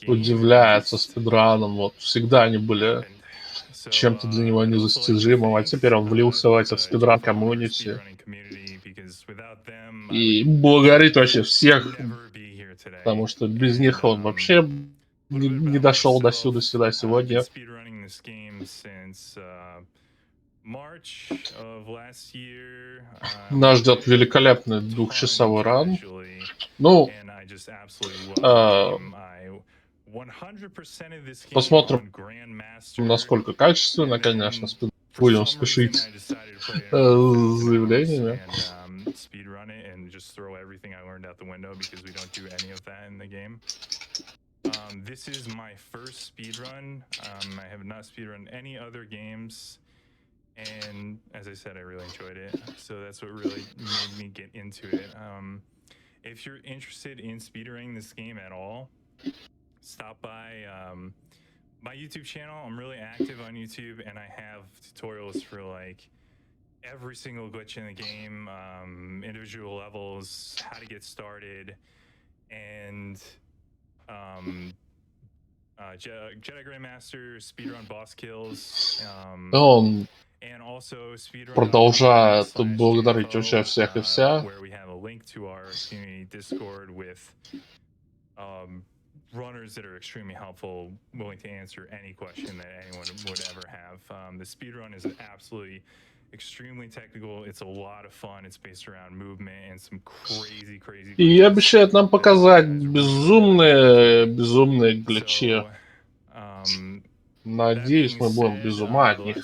удивляется спидраном. Вот всегда они были чем-то для него недостижимым, а теперь он влился в этот спидран комьюнити и благодарит вообще всех, потому что без них он вообще не дошел до сюда сегодня. Нас ждет великолепный двухчасовой ран. Ну, посмотрим, насколько качественно, конечно. Будем спешить с заявлениями. This is my first speedrun. I have not speedrun any other games, and as I said, I really enjoyed it. So that's what really made me get into it. If you're interested in speedrunning this game at all, stop by my YouTube channel. I'm really active on YouTube, and I have tutorials for like every single glitch in the game, individual levels, how to get started, and Jedi Grandmaster, speedrun boss kills, Он and also speedrun продолжает благодарить вообще всех и вся. where we have a link to our community Discord with runners that are extremely helpful, willing to answer any question that anyone would ever have. The speedrun is absolutely extremely technical. It's a lot of fun. It's based around movement and some crazy И обещает нам показать безумные гличи. Надеюсь, мы будем без ума от них.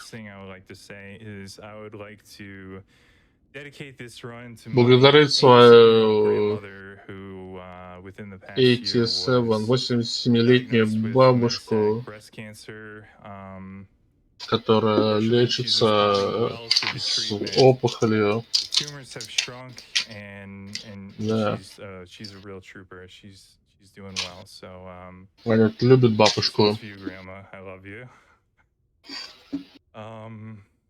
Благодарит свою 87-летнюю бабушку, которая лечится с опухолью. Да. Она любит бабушку.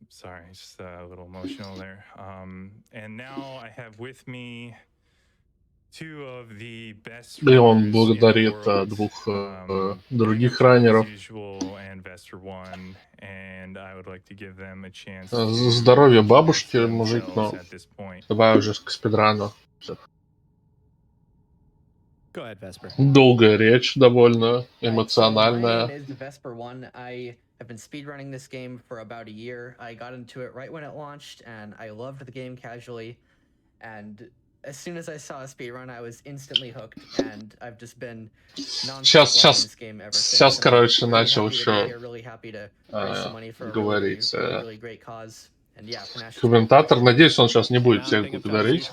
Sorry, just a little emotional there. And now I have with me two of the best. И он благодарит двух других раннеров. Здоровье бабушки, мужик, но давай уже к спидрану. Долгая речь, довольно эмоциональная. I've been speedrunning this game for about a year. I got into it right when it launched, and I loved the game casually. And as soon as I saw a speedrun, I was instantly hooked, and I've just been non-stop playing this game ever since. Сейчас, короче, начал еще говорить комментатор. Надеюсь, он сейчас не будет всех благодарить.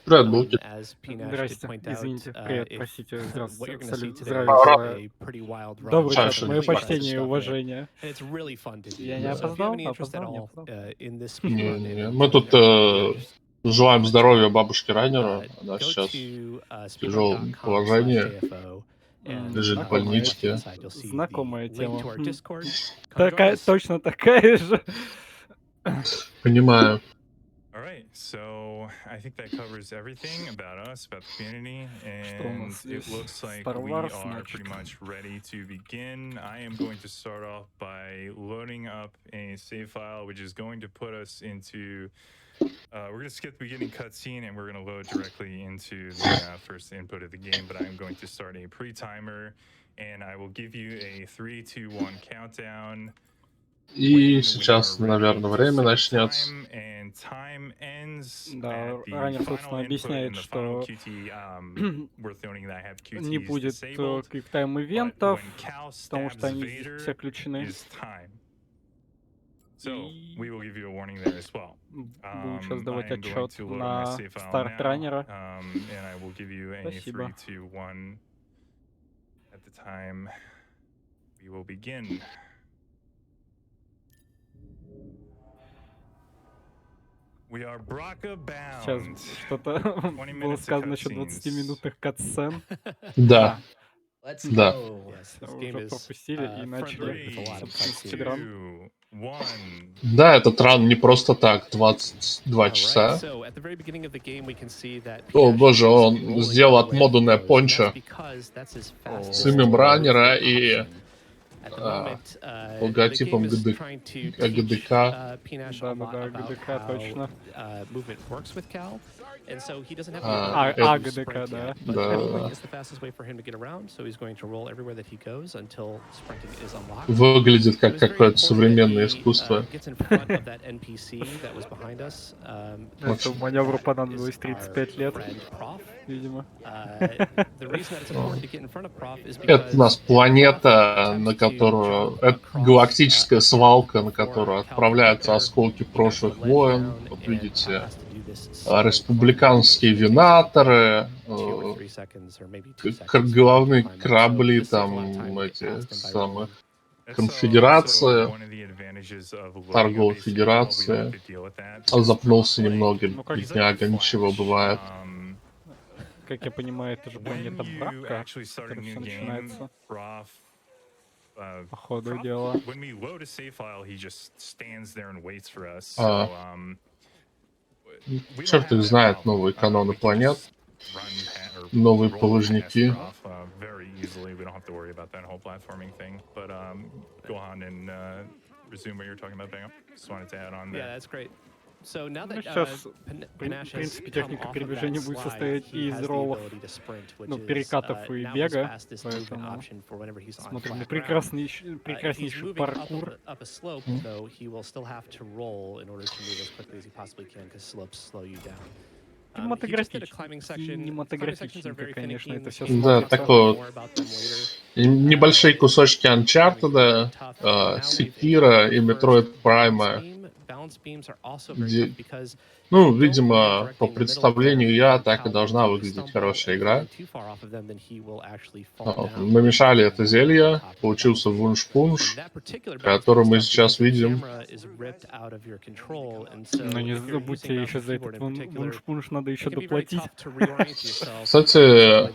Привет, Булки. Здрасте, извините, привет, простите, здравствуйте, здравия. Добрый вечер, мое почтение и уважение. Я не опоздал? Мы тут желаем здоровья бабушке раннеру. Она сейчас в тяжелом положении. Лежит в больничке. Знакомая тема. Такая, точно такая же. Понимаю. Alright, so I think that covers everything about us, about the community, and it looks like we are pretty much ready to begin. I am going to start off by loading up a save file, which is going to put us into... we're going to skip the beginning cutscene, and we're going to load directly into the first input of the game, but I'm going to start a pre-timer, and I will give you a 3, 2, 1 countdown. И сейчас, наверное, время начнется. Да, ранее, собственно, объясняет, что не будет квиктайм-ивентов, потому что они все включены. Буду сейчас давать отчет на старт раннера. Спасибо. Сейчас что-то было сказано насчет 20-минутных катсцен. Да. Да. Уже пропустили и начали, собственно, спидран. Да, этот ран не просто так, 22 часа. О боже, он сделал отмоданное пончо с именем раннера и логотипом AGDK. Да, ГДК, точно. AGDK, да. Да. Выглядит как какое-то современное искусство. Этому маневру понадобилось 35 лет, видимо. Это у нас планета, на которую... Это галактическая свалка, на которую отправляются осколки прошлых войн. Вот видите, республиканские венаторы, головные корабли, там, эти самых конфедерации, торговой федерации. Запнулся немного, бедняга, ничего бывает. Как я понимаю, это же планета брака, с которой все начинается. По ходу дела. Черт их знает, новые каноны планет, новые полыжники. Ну, сейчас, в принципе, техника передвижения будет состоять из роллов, ну, перекатов и бега, поэтому смотрим на прекраснейший паркур. Кинематографичненько, конечно, это все смотрится. Да, такое вот. Небольшие кусочки Uncharted, Sekiro и Metroid Prime. Ну, видимо, по представлению я, так и должна выглядеть хорошая игра. Намешали это зелье, получился вунш-пунш, который мы сейчас видим. Но не забудьте, еще за этот вунш-пунш надо еще доплатить. Кстати,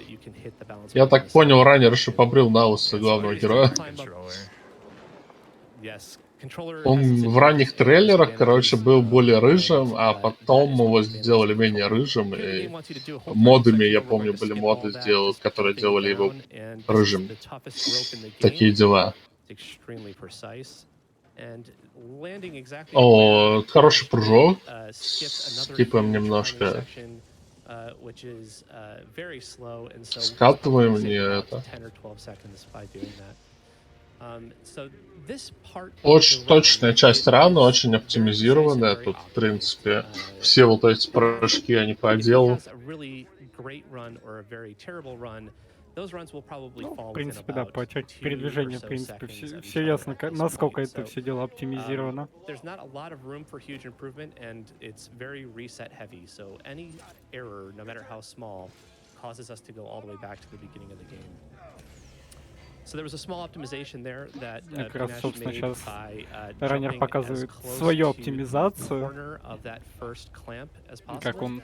я так понял, ранее еще побрил на лысо главного героя. Он в ранних трейлерах, короче, был более рыжим, а потом его сделали менее рыжим, и модами, я помню, были моды, которые делали его рыжим. Такие дела. О, хороший прыжок. Скипаем немножко. Скатываем не это. Очень точная часть рана, очень оптимизированная. Тут, в принципе, все вот эти прыжки, они по делу. Ну, в принципе, да, по части передвижения, в принципе, все ясно, насколько это все дело оптимизировано. Как раз, собственно, сейчас раннер показывает свою оптимизацию, как он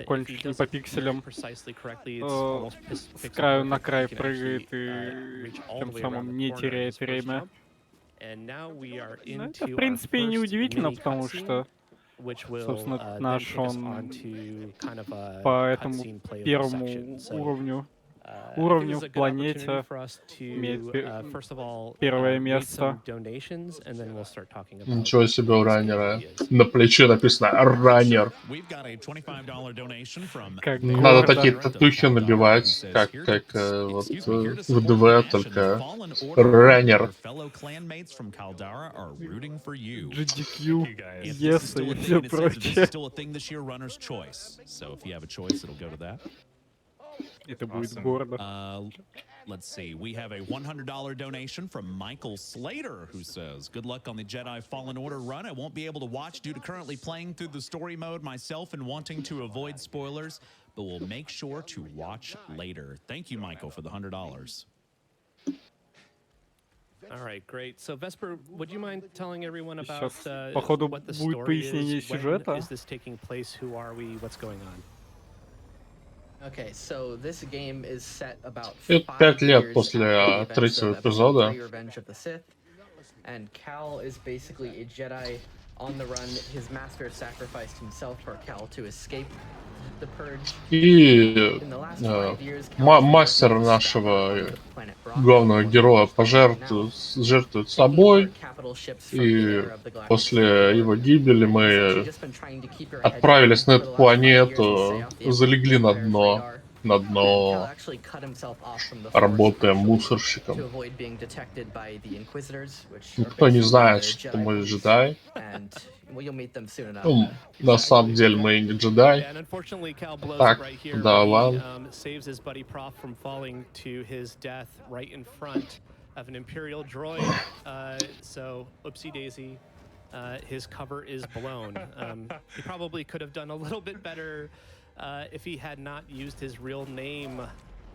буквально чуть не по пикселям с краю на край прыгает и тем самым не теряет время. Но это, в принципе, и не удивительно, потому что, собственно, наш он по этому первому уровню в планете имеет первое место. Ничего себе у раннера. На плече написано «Раннер». Надо такие татухи набивать, как вот в ДВ, только раннер. GDQ, yes и все прочее. Это будет гордо. Let's see. We have a $100 donation from Michael Slater, who says, "Good luck on the Jedi Fallen Order run. I won't be able to watch due to currently playing through the story mode myself and wanting to avoid spoilers, but we'll make sure to watch later." Thank you, Michael, for the $100. All right, great. So Vesper, would you mind telling everyone about what the story is? When is this taking place? Who are we? What's going on? Okay, so this game is set about Это 5 5 лет years после after the events третьего of Episode эпизода. 3, Revenge of the Sith, and Cal is basically a Jedi on the run. His master sacrificed himself for Cal to escape the Purge. И In the last 5 years, Cal has been мастер working with нашего Scrapper on planet Brock, главного one героя we're exploring now, жертвует taking собой, apart capital ships from the и era of the Galactic после Civil его War. гибели He's essentially мы just been trying to keep your head отправились down на for the эту last 5 years and stay планету, off the залегли на Empire's дно, radar. на And Cal дно, actually cut himself off from the Force работая partially мусорщиком. to avoid being detected by the Inquisitors, which are Никто не basically знает, the что Jedi мы police. джедай. And well, you'll meet them soon enough. Ну, на самом деле мы и не джедай. And unfortunately, Cal blows Так, it right here. да, He ладно. saves his buddy Prof from falling to his death right in front of an Imperial droid. So, oopsie daisy, his cover is blown. He probably could have done a little bit better if he had not used his real name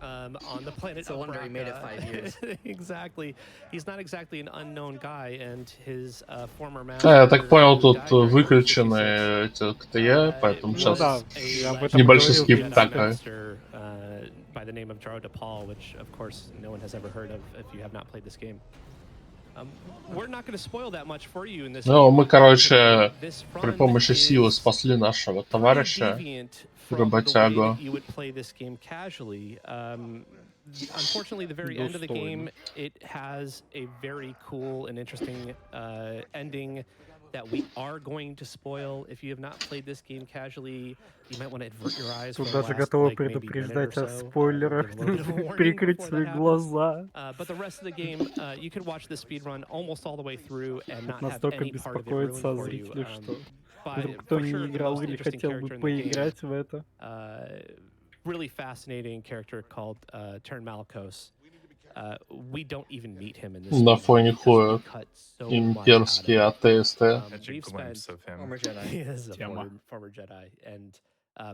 on the planet. It's a wonder he made it 5 years. Exactly. He's not exactly an unknown guy, and his former master. Я так понял, тут died during Order 56, выключены эти КТЕ, поэтому Ну сейчас да, a я об этом небольшой говорил скип перед такой. этим. master, by the name of Jaro DePaul, which of course no one has ever heard of if you have not played this game. We're not going to spoil that much for you in this Ну, game. мы, короче, This при run помощи силы is спасли нашего pretty товарища, deviant from the way работягу. that you would play this game casually. Unfortunately, the very end of the game, it has a very cool and interesting ending that we are going to spoil. If you have not played this game casually, you might want to avert your eyes for Тут the даже last, готовы like, maybe minute or предупреждать о so, спойлерах, give a little bit of a warning прикрыть before свои that happens. глаза. But the rest of the game, you could watch the speedrun almost all the way through and not have Настолько any part of it ruined беспокоится о for you. зрителе, что But вдруг кто for не sure, the играл most или interesting хотел character бы in the game, поиграть в это. really fascinating character called Turn Malakos. We don't even meet him in this На game фоне because хуя we cut so much out of имперские him. АТСТ. Catch a We've glimpse spent of him. Former Jedi. he is a Тема. former Jedi and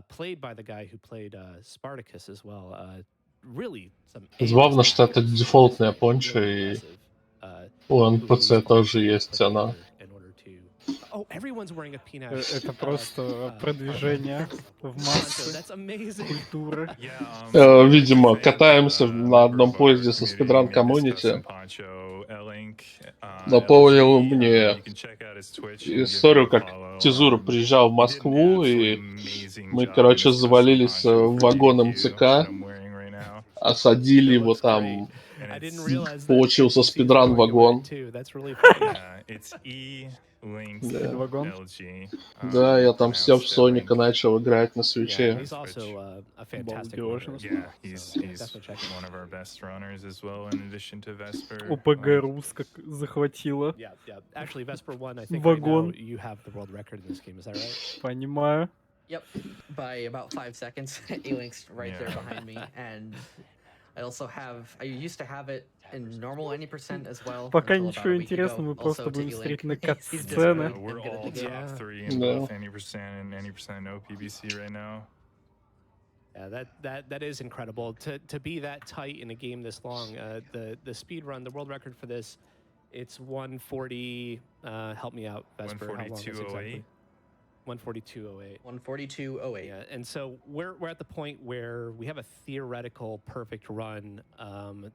played by the guy who played Spartacus as well. Really some Забавно, что это actors, дефолтная really понча, и impressive, у who he НПЦ was тоже able to есть put она. together in order to... Oh, everyone's wearing a peanut. Это просто продвижение в массы That's amazing. культуры. Видимо, катаемся на одном поезде со спидран комьюнити. Напомнил мне историю, как Тизура приезжал в Москву, и мы, короче, завалились в вагон МЦК, осадили его там, получился спидран-вагон. Спидвагон. Да, я там сел в Соника, начал играть на свече. He's also a fantastic Балдежно. runner. Yeah, he's Definitely check him one of our best runners as well, in addition to Vesper. ОПГ РУС как захватила. Yeah, yeah. Actually, Vesper 1, I think right now Вагон. you have the world record in this game. Is that right? Понимаю. Yep, by about 5 seconds. A-Link's right there behind me, and I used to have it in normal any percent as well. Пока until ничего about a week интересного, ago. мы просто Also to будем E-Link. смотреть на He's just кат-сцены. really We're good at all the game. top 3 in Да. both 90% and 90% no PBC right now. Yeah, that is incredible to be that tight in a game this long. The speed run, the world record for this, it's 140. Help me out, Vesper. How long is it exactly? 142.08. 142.08. Yeah, and so we're at the point where we have a theoretical perfect run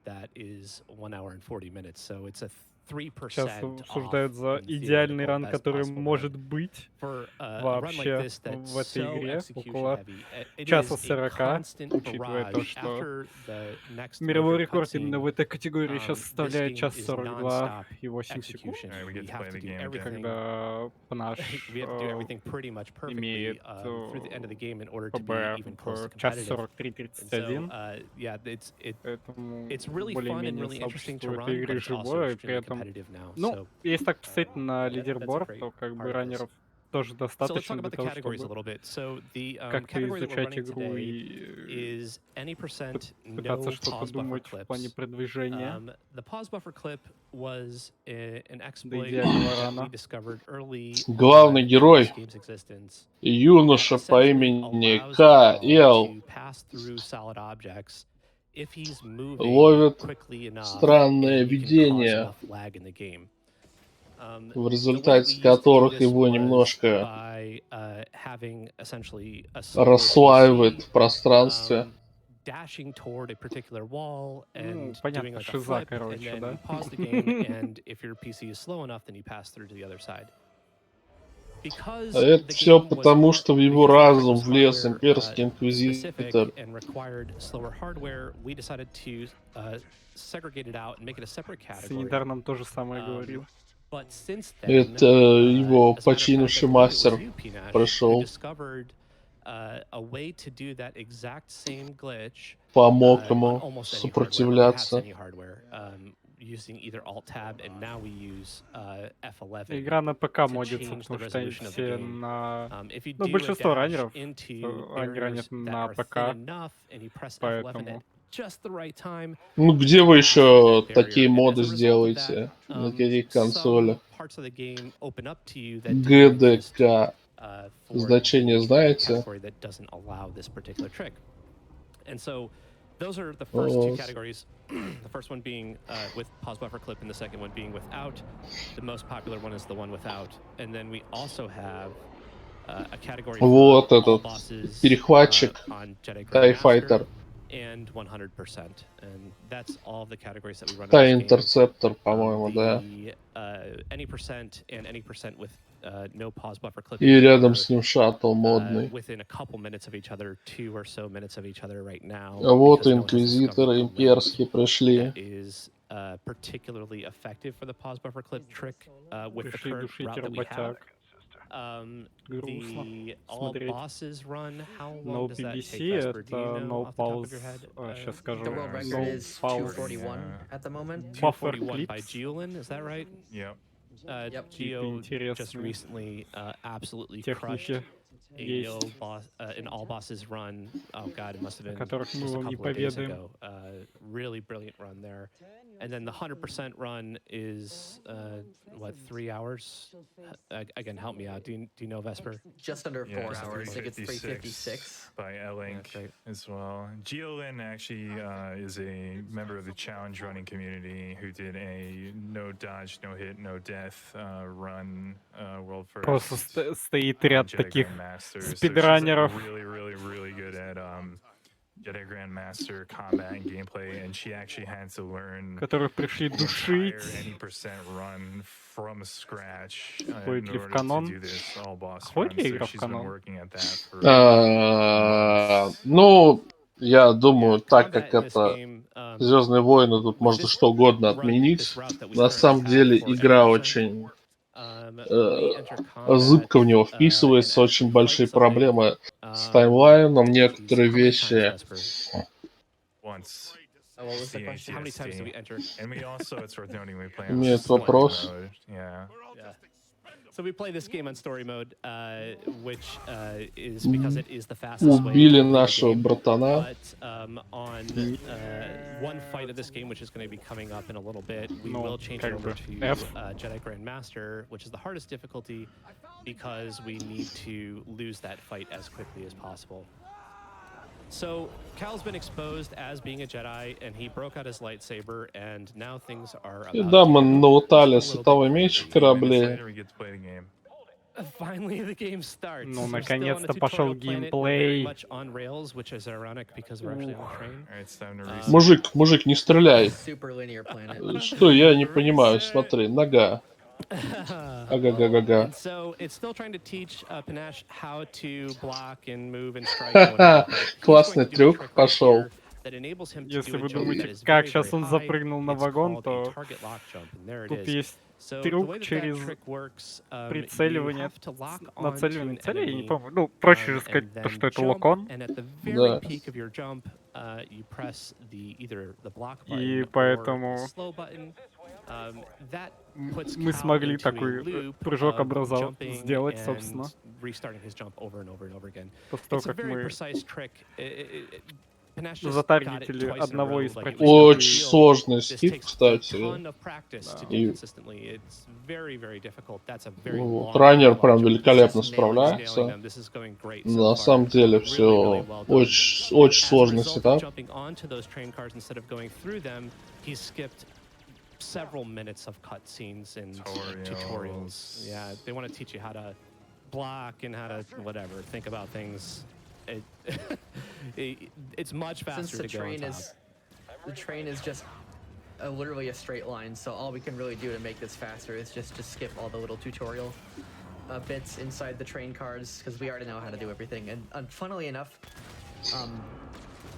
that is 1 hour and 40 minutes. So it's a 3% Сейчас off обсуждают за from идеальный theoretical ран, best который possible может run. быть. For a run like вообще this that's в этой so игре execution около heavy, it часа is a 40, constant учитывая то, barrage что after the next мировой major рекорд cutscene. именно в этой категории сейчас This составляет game час is 42 non-stop и 8 секунд. execution. Alright, we get We to have play to the do game again. everything. Когда наш We have to do everything pretty much perfectly имеет through the end of the game in order to be ПБ even close to в час competitive. And so, 43-31, yeah, поэтому it's really fun and более-менее really interesting to сообщество run, этой игры but it's also живое, и при extremely этом, competitive now. ну, So, если так посмотреть на that's a лидерборд, great то как part бы of this. раннеров тоже So let's достаточно talk для about the того, categories a чтобы little bit. So the как-то category that we're изучать running игру today и is any percent no пытаться что-то pause buffer думать в плане clips. продвижения The pause buffer clip was an до exploit идеального that we рана. discovered early Главный on in герой, this game's existence. юноша по Essentially имени allows Cal К.Л. to pass through solid objects if he's moving ловит quickly enough странное and he can cause видение. enough lag in the game. в результате которых его немножко расслаивает в пространстве. Dashing toward a particular wall and понятно, doing like a шиза, flip, короче, and then да? you pause the game, and if your PC is slow enough, then you pass through to the other side. Because Это the все game was потому, что в его because the trick разум was влез hardware имперский specific инквизитор. and required slower hardware, we decided to segregate it out and make it a separate category. Санитар нам то же самое говорил. But since then, Это его as a matter of fact, I починивший believe it was мастер you, Pinash, who пришел, discovered a way to do that exact same glitch помог on ему almost any hardware, or perhaps сопротивляться. any hardware, using either Alt-Tab, and now we use F11 Игра на ПК to модится, change the потому что resolution of the все game. на... If you Ну, do a большинство dash раннеров, into они ранят barriers that на are thin ПК, enough, and you press F11 at поэтому... just the right time, Ну где you вы pass through еще that такие barrier. And as моды a result of that, сделаете? На каких консолях? some parts of the game open up to you that didn't exist ГДК. for Значение the знаете? category that doesn't allow this particular trick. And so those are the first two Вот. categories. The first one being with pause buffer clip, and the second one being without. The most popular one is the one without. And then we also have a category for Вот all этот bosses перехватчик, on Jedi TIE Grandmaster Fighter, and 100%. And that's all of the categories that we run in TIE this game. Interceptor, по-моему, да. Any percent and any percent with no pause buffer clip. И рядом с ним шаттл модный. Within a couple minutes of each other, 2 or so minutes of each other right now. А вот because no one has инквизиторы discovered the имперские load пришли. that is particularly effective for the pause buffer clip trick with the Пришли current душить route that we have. работяг. Грустно The all смотреть. bosses run, how long No does that PBC, take, Vesper? Do you это know no off the top of pause, your head? сейчас скажу, The world record no is pause, 241 at the moment. buffer 241 by clips. Geolin, is that right? Yep. Yep. Geo just Интересные recently absolutely crushed техники a есть, no boss, an all bosses run. Oh god, it must have о been которых мы just a вам не couple of days поведаем. ago. Really brilliant run there. And then the 100% run is what, 3 hours? Again, help me out. Do you know, Vesper? Just under 4 it's hours. I think it's 356. by L-Link great. as well. Geolin actually is a member of the challenge running community who did a no dodge, no hit, no death run world first. Просто стоит ряд Jedi таких Grandmasters. So she's, спидранеров, really good at Jedi Grandmaster combat and gameplay, and she actually had to learn которые пришли the душить. entire any percent run from scratch in Входит ли в order to канон? do this all boss Входит run. ли So игра в she's been канон? working at that for months. Ну, я думаю, так Combat как in this это game, Звездные войны, тут можно this что угодно run, отменить. this route that we На currently самом have деле for игра 80%, очень we enter combat, зыбко в него and вписывается, as очень we fight большие something, проблемы с таймлайном, geez, некоторые how many times, вещи. Vesper? Once. What was the question? How many times do we enter? And we also, it's worth noting, we play on Нет story вопрос. mode. Yeah. Yeah. So we play this game on story mode, which is because it is the fastest way Убили to complete the нашего game. братана. But on one fight of this game, which is going to be coming up in a little bit, we Ну, will change it как over бы, to F. Jedi Grandmaster, which is the hardest difficulty because we need to lose that fight as quickly as possible. So Cal's been exposed as being a Jedi, and he broke out his lightsaber, and now things are about Да, мы to get налутали just a little световой bit меч в crazy. корабле. Later, we get to play the game. Finally, the game starts. Ну, We're still on a наконец-то пошел tutorial planet. We're very геймплей. much on rails, which is ironic because we're actually on a train. All right, it's time to Мужик, не стреляй. Super linear planet. Что, я не понимаю, смотри, нога. Ага-га-га-га. And so it's still trying to teach Panache how to block and move and strike. and whatnot, but he's Классный going to do a трюк trick right пошел. here that enables him to Если do a вы jump that думаете, is как very, сейчас very он high. запрыгнул на It's вагон, called a то target lock jump, and there it тут is. есть So the трюк way that через trick works, you прицеливание have to lock onto нацеливание an цели, я не enemy, помню. Ну, проще же and сказать, то, then что это jump, локон. and at the very Да. peak of your jump, you press either the block И button or поэтому the slow button. That puts мы Cal смогли into a такой loop прыжок of jumping сделать, and собственно. restarting his jump over and over and over again. После того, It's a как very мы precise trick. Panache just got it затаргетили twice in a одного row, из like it was противников. no big Очень deal. сложный This скид, takes a кстати. ton of practice to И do consistently. It's very, very difficult. That's a very вот, long раннер long прям jump. великолепно Just nailing справляется. Nailing them. This is going great so На far. самом деле Really, really все well done. очень As a сложный result of сетап. jumping onto those train cars instead of going through them, he skipped several minutes of cutscenes and tutorials. Yeah, they want to teach you how to block and how to whatever, think about things. It's much faster Since to go on top. the train is just literally a straight line, so all we can really do to make this faster is just to skip all the little tutorial bits inside the train cars, because we already know how to do everything. And funnily enough,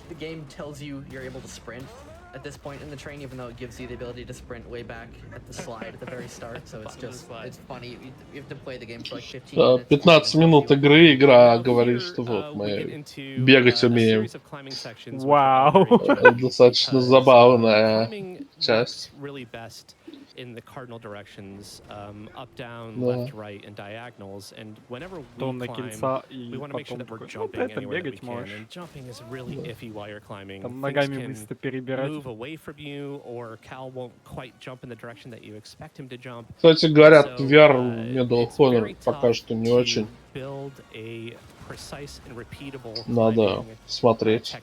the game tells you you're able to sprint at this point in the train, even though it gives you the ability to sprint way back at the slide at the very start. So it's just, it's funny. You have to play the game for like 15 minutes. 15 минут игры, игра говорит, что вот мы бегать умеем. Вау. Достаточно забавная часть. In the cardinal directions, up, down, left, right, and diagonals. And whenever we climb, we want to make sure that we're jumping anywhere that we can. And jumping is really iffy while you're climbing. Things can move away from you, or Cal won't quite jump in the direction that you expect him to jump. Кстати, говорят, VR Medal of Honor пока что не очень. Надо смотреть.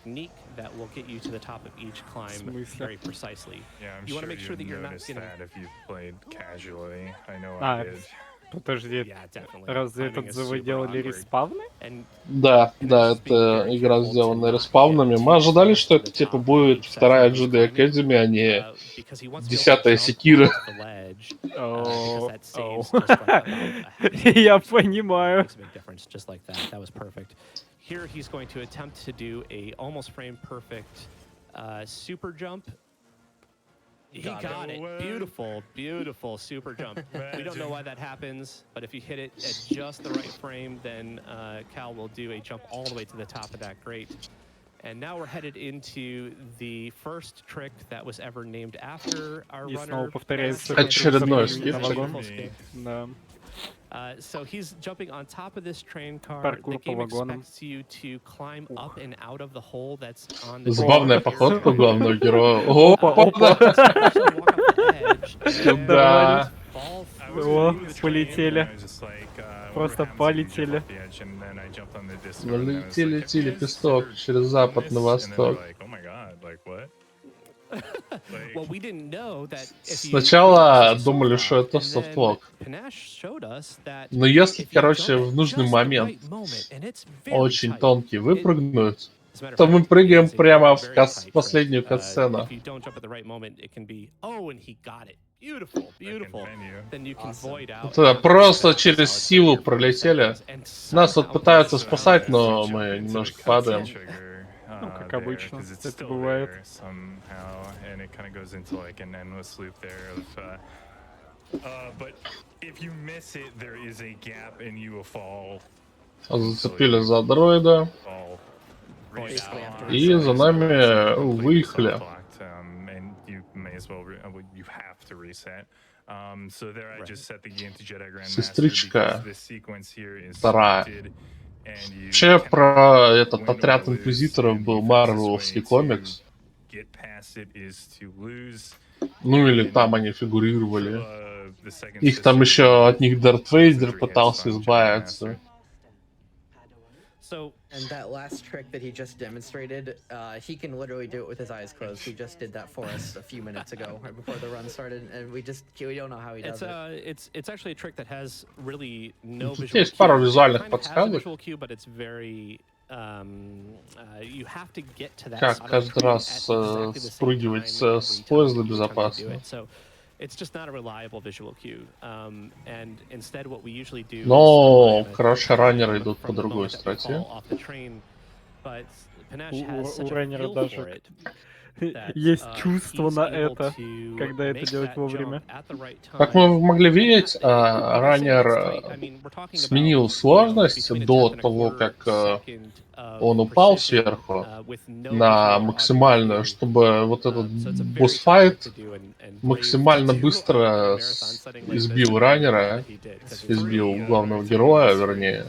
That will get you to the top of each climb very precisely. Yeah, I'm you want to make sure that you're not noticed getting... that if you've played casually. I know I did. Подожди, разве этот вы делали респавны? Да, это игра сделана респавнами. Мы ожидали, что это типа будет вторая Jedi Academy, а не 10-я Секира. Я понимаю. Here he's going to attempt to do a almost frame perfect super jump. He got it. Beautiful, beautiful super jump. We don't know why that happens, but if you hit it at just the right frame, then Cal will do a jump all the way to the top of that grate. And now we're headed into the first trick that was ever named after our runner. Очередной скидчик. So he's jumping on top of this train car. The game expects you to climb up and out of the hole that's on the Забавная походка главного героя. Опа! Сюда. О, полетели. Просто полетели. Летели лепесток через запад на восток. Сначала думали, что это софтлок. Но если, короче, в нужный момент очень тонкий выпрыгнуть, то мы прыгаем прямо в последнюю катсцену. Это просто через силу пролетели. Нас тут пытаются спасать, но мы немножко падаем. Ну, как обычно, это бывает. Зацепили за дроида. И за нами выехали. Сестричка. Вторая. Вообще про этот отряд инквизиторов был марвеловский комикс. Ну или там они фигурировали. Их там еще от них Дарт Вейдер пытался избавиться. And that last trick that he just demonstrated, he can literally do it with his eyes closed. He just did that for us a few minutes ago, right before the run started, and we don't know how he does it. It's actually a trick that has really no visual Есть пару визуальных подсказок. Как каждый раз спрыгивать с поезда безопасно. Но, короче, раннеры идут по другой стратегии. У раннера даже есть чувство на это, когда это делать вовремя. Как мы могли видеть, раннер сменил сложность до того, как он упал сверху на максимальную, чтобы вот этот босс-файт максимально быстро избил раннера, избил главного героя, вернее.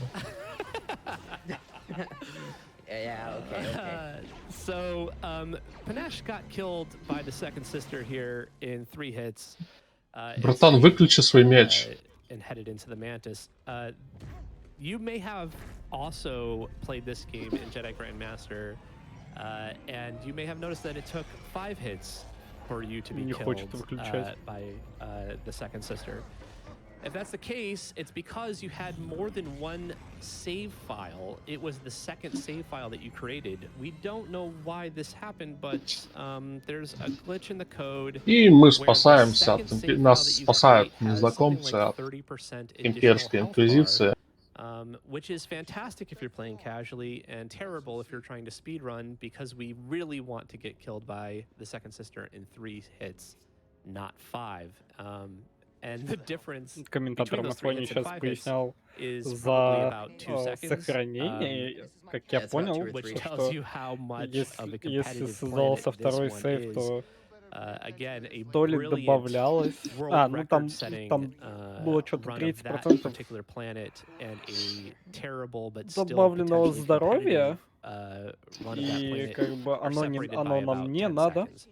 So, Panache got killed by the second sister here in 3 hits. Братан, выключи свой меч. And headed into the Mantis. You may have also played this game in Jedi Grandmaster, and you may have noticed that it took 5 hits for you to be Не хочет killed выключать. by the second sister. If that's the case, it's because you had more than one save file. It was the second save file that you created. We don't know why this happened, but there's a glitch in the code. И мы where the спасаемся second от... save file Нас that you спасают create has something незнакомцы like от 30% имперской additional health bar, инквизиции. which is fantastic if you're playing casually and terrible if you're trying to speedrun, because we really want to get killed by the second sister in 3 hits, not 5. And the difference Комментатор between на those 3 фоне hits and сейчас 5 hits пояснял is probably за about 2 seconds, сохранение, как я Yeah, it's about 2 понял, or 3. which то, tells что you how much of a если competitive создавался planet this второй one сейф, is. то Again, a то ли brilliant добавлялось... world ну там record-setting было что-то run of that 30% particular planet and a terrible but still добавленного potentially здоровья, competitive run of that и planet как бы are separated by оно нам about не 10 надо, seconds.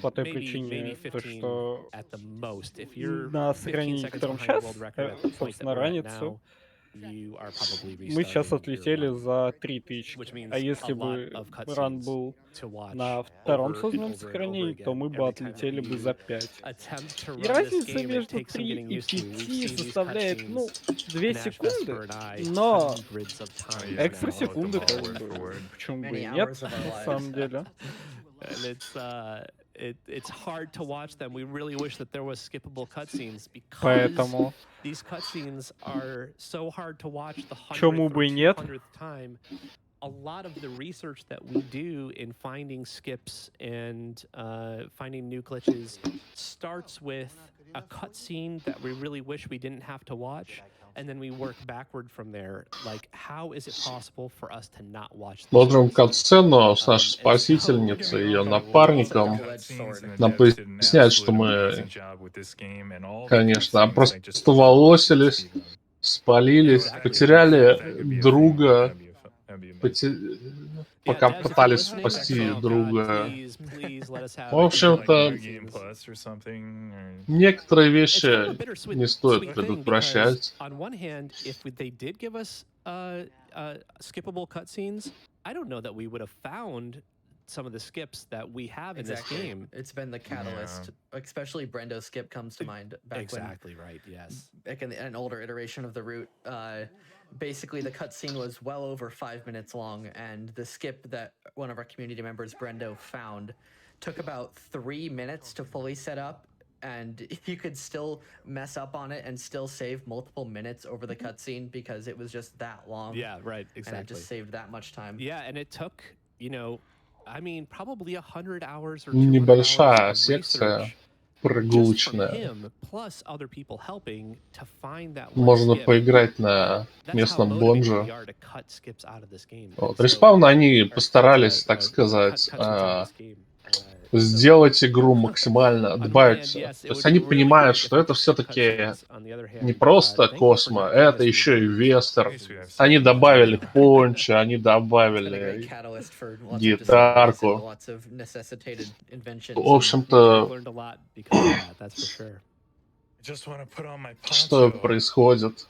по той Maybe причине, то 15 что at the most. If you're на 15 сохранении, seconds котором behind сейчас, world record at the point that собственно, we're at ранится, now, you are probably мы сейчас restarting your отлетели run, за 3000. which means А если a lot бы of ран cutscenes был to watch на втором over and созданном over and over сохранении, то again мы бы every time that отлетели бы you за 5. attempt to И run this разница game. It между takes some 3 getting и used to. We've 5 seen these составляет, ну, cutscenes 2 in Ash секунды, Vesper and I но hundreds of times экстра now. секунды, them как all word for бы, word. почему бы Many и нет, hours of our на lives. самом деле. And it's hard to watch them. We really wish that there was skippable cutscenes because Поэтому these cutscenes are so hard to watch the 100th чему or бы и нет. 200th time. A lot of the research that we do in finding skips and finding new glitches starts with a cutscene that we really wish we didn't have to watch, and then we work backward from there. Like, how is it possible for us to not watch this Смотрим cutscene? катсцену с нашей And so, спасительницей и ее Wrong, напарником. Нам поясняют, что мы, конечно, просто волосились, спалились, потеряли друга, пока Devs, if you're пытались listening, спасти oh, God, друга. please let us have В общем-то, некоторые it's kind of a вещи bittersweet не стоит thing because предотвращать. on one hand, if they did give us skippable cutscenes, I don't know that we would have found some of the skips that we have in this game. It's been the catalyst, especially Brendo's skip comes to mind. Back Exactly right. Yes. Back in an older iteration of the route, basically the cutscene was well over 5 minutes long, and the skip that one of our community members, Brendo, found took about 3 minutes to fully set up, and you could still mess up on it and still save multiple minutes over the cutscene because it was just that long. Yeah, right, exactly. And it just saved that much time. Yeah, and it took, I mean, probably 100 hours or 200 Небольшая hours of секция research just from прогулочная. him, plus other people helping to find that one Можно skip. поиграть на That's how местном motivated бомже. we are to cut skips out of this game. Вот. And so, Респаун, они or постарались, так cut сказать, cutscenes out of this game. сделать игру максимально, On one добавить. hand, yes, То it есть would они be really понимают, great что if we это could cut все-таки cutscenes. On the other не hand, просто thank you for Космо, not giving это us еще и speedruns. вестерн. Они добавили понча, они It's been a great добавили catalyst for lots of discoveries and гитарку. lots of necessitated inventions. В We've общем-то, learned a lot because of that, that's for sure. что происходит?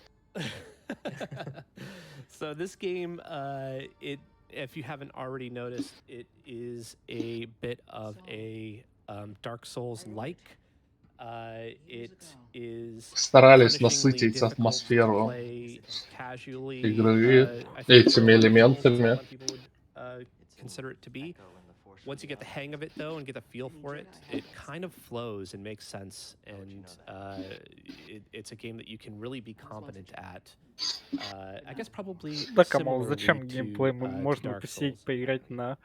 So this game, if you haven't already noticed, it is a bit of a Dark Souls-like. It is Старались punishingly насытить difficult to атмосферу play casually, игры I think этими for a lot of people, элементами. a lot of people would consider it to be. Once you get the hang of it, though, and get the feel for it, it kind of flows and makes sense. And it's a game that you can really be competent at. I guess probably Так, а мол, similarly зачем to, геймплей? to Можно Dark посидеть, Souls. поиграть на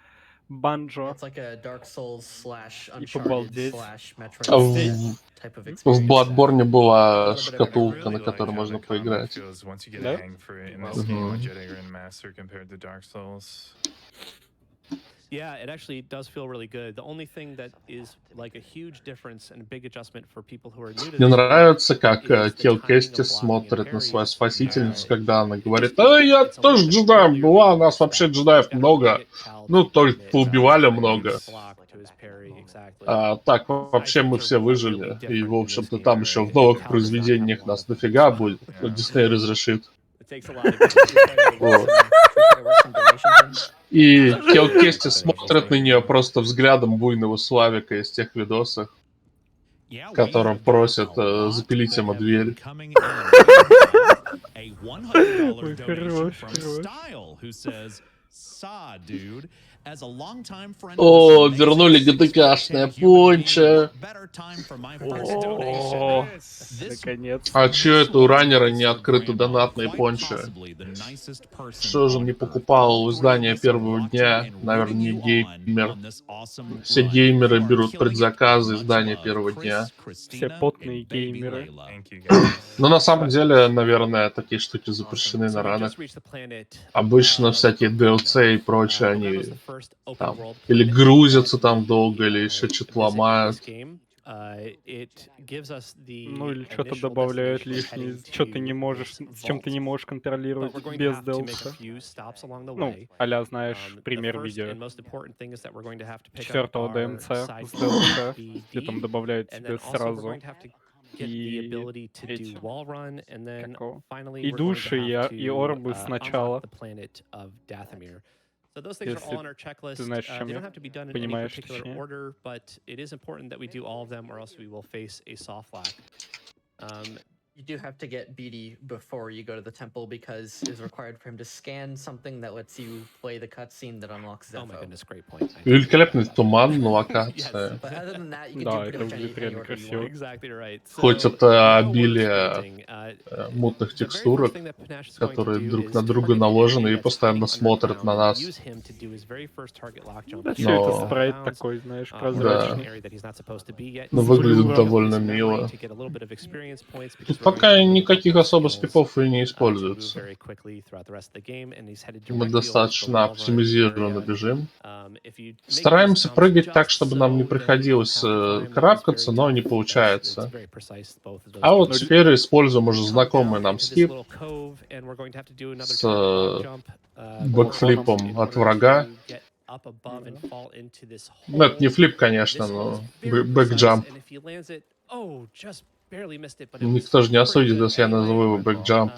банджо It's like a Dark Souls / и Uncharted побалдеть. / Metroid В type of в experience. Bloodborne была A little bit of шкатулка, на которой можно поиграть. Да? Yeah, it actually does feel really good. The only thing that is like a huge difference and a big adjustment for people who are new to Мне this нравится, как is the Келл timing of Кестис blocking and смотрит на свою parries. спасительницу, когда она It говорит: just feels «А я it's a тоже little bit джедаем earlier была, than нас you вообще expect. джедаев Gotta really много». get Cal Ну, to только commit поубивали to много. his block, to his parry, exactly. А так вообще мы все выжили. И, в общем-то, там еще в новых произведениях нас дофига будет. Вот Дисней разрешит. It takes a lot of getting Вот. There were some donations in. И Келкести смотрит на нее просто взглядом буйного Славика из тех видосов, в котором просят запилить ему дверь. Ой, хорош, хорош. О, вернули ГДКшное пончо. О, наконец. А чё это у раннера не открыты донатные пончо? Что же он не покупал издание первого дня? Наверное, не геймер. Все геймеры берут предзаказы издания первого дня. Все потные геймеры. Thank you guys. Но на самом деле, наверное, такие штуки запрещены на ранах. Обычно всякие DLC и прочее, они там или грузятся там долго, или еще что-то ломают. Ну или что-то добавляют лишнее, что ты не можешь, с чем ты не можешь контролировать без DLC. Ну, а-ля, знаешь, пример видео. 4-го ДМЦ с DLC, где там добавляют тебе сразу и эти, какого? И души, и орбы сначала. So those things are all on our checklist. Ты знаешь, чем They я don't have to be done in any понимаешь, particular точнее. order, but it is important that we do all of them, or else we will face a soft lock. You do have to get BD before you go to the temple because it's required for him to scan something that lets you play the cutscene that unlocks Zepho. Oh my goodness, great point. Великолепный туман на локации. But other than that, you can Да, do pretty это much выглядит any реально order you красиво. want. Exactly right. Хоть So, это while we're обилие sprinting, мутных the very текстурок, first thing that Panache is going to которые do друг is на друга target an наложены enemy и that's постоянно hiding смотрят на underground and нас. use him to do his very first target lock jump. Да, That's все это Но- спрайт bounds, такой, знаешь, or прозрачный. area that he's not supposed to be yet. Но He's выглядит going to довольно use memory мило. to get a little bit of experience points because Тут we're going to пока have a little bit никаких more особо skills, спипов и не to move используется. very quickly throughout the rest of the game, and he's headed Мы directly over to the достаточно wall run оптимизированно area. бежим. If you make these Стараемся jumps прыгать так, just чтобы нам не so, then you don't приходилось have to climb. That is карабкаться, very но не tough. It's получается. very precise, both of those А вот jumps. теперь используем уже Come знакомый down нам into this скип little cove, and we're going to have to do another с target lock jump, бэкфлипом in от order врага. to get up above and fall into this Ну, это не hole. флип, конечно, This hole но is very бэкджамп. precise, and if he lands it, oh, just barely missed it, but it was Никто же не pretty осудит, good если я назову его anyway. бэкджамп.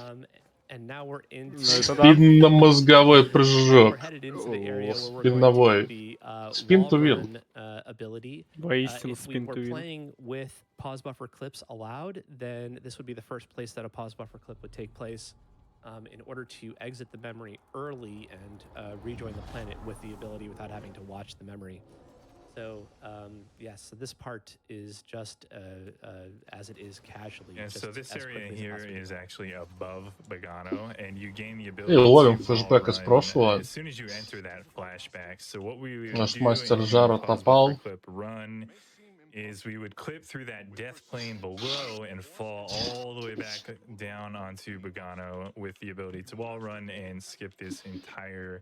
And now we're into Ну это да. Спинномозговой we're прыжок. headed into the area where we're going to Спинновой. get the Spin to wall win. run ability. Воистину If we spin were to win. playing with pause buffer clips allowed, then this would be the first place that a pause buffer clip would take place. In order to exit the memory early and rejoin the planet with the ability without having to watch the memory. So yes, so this part is just as it is casually. Yeah, just so this as area quickly as it here possibly is can. actually above Bagano, and you gain the И ability ловим to wall флешбэк из run прошлого. as soon as you enter that flashback. So what we would Наш do мастер in Жара pause попал. buffer clip run is we would clip through that death plane below and fall all the way back down onto Bagano with the ability to wall run and skip this entire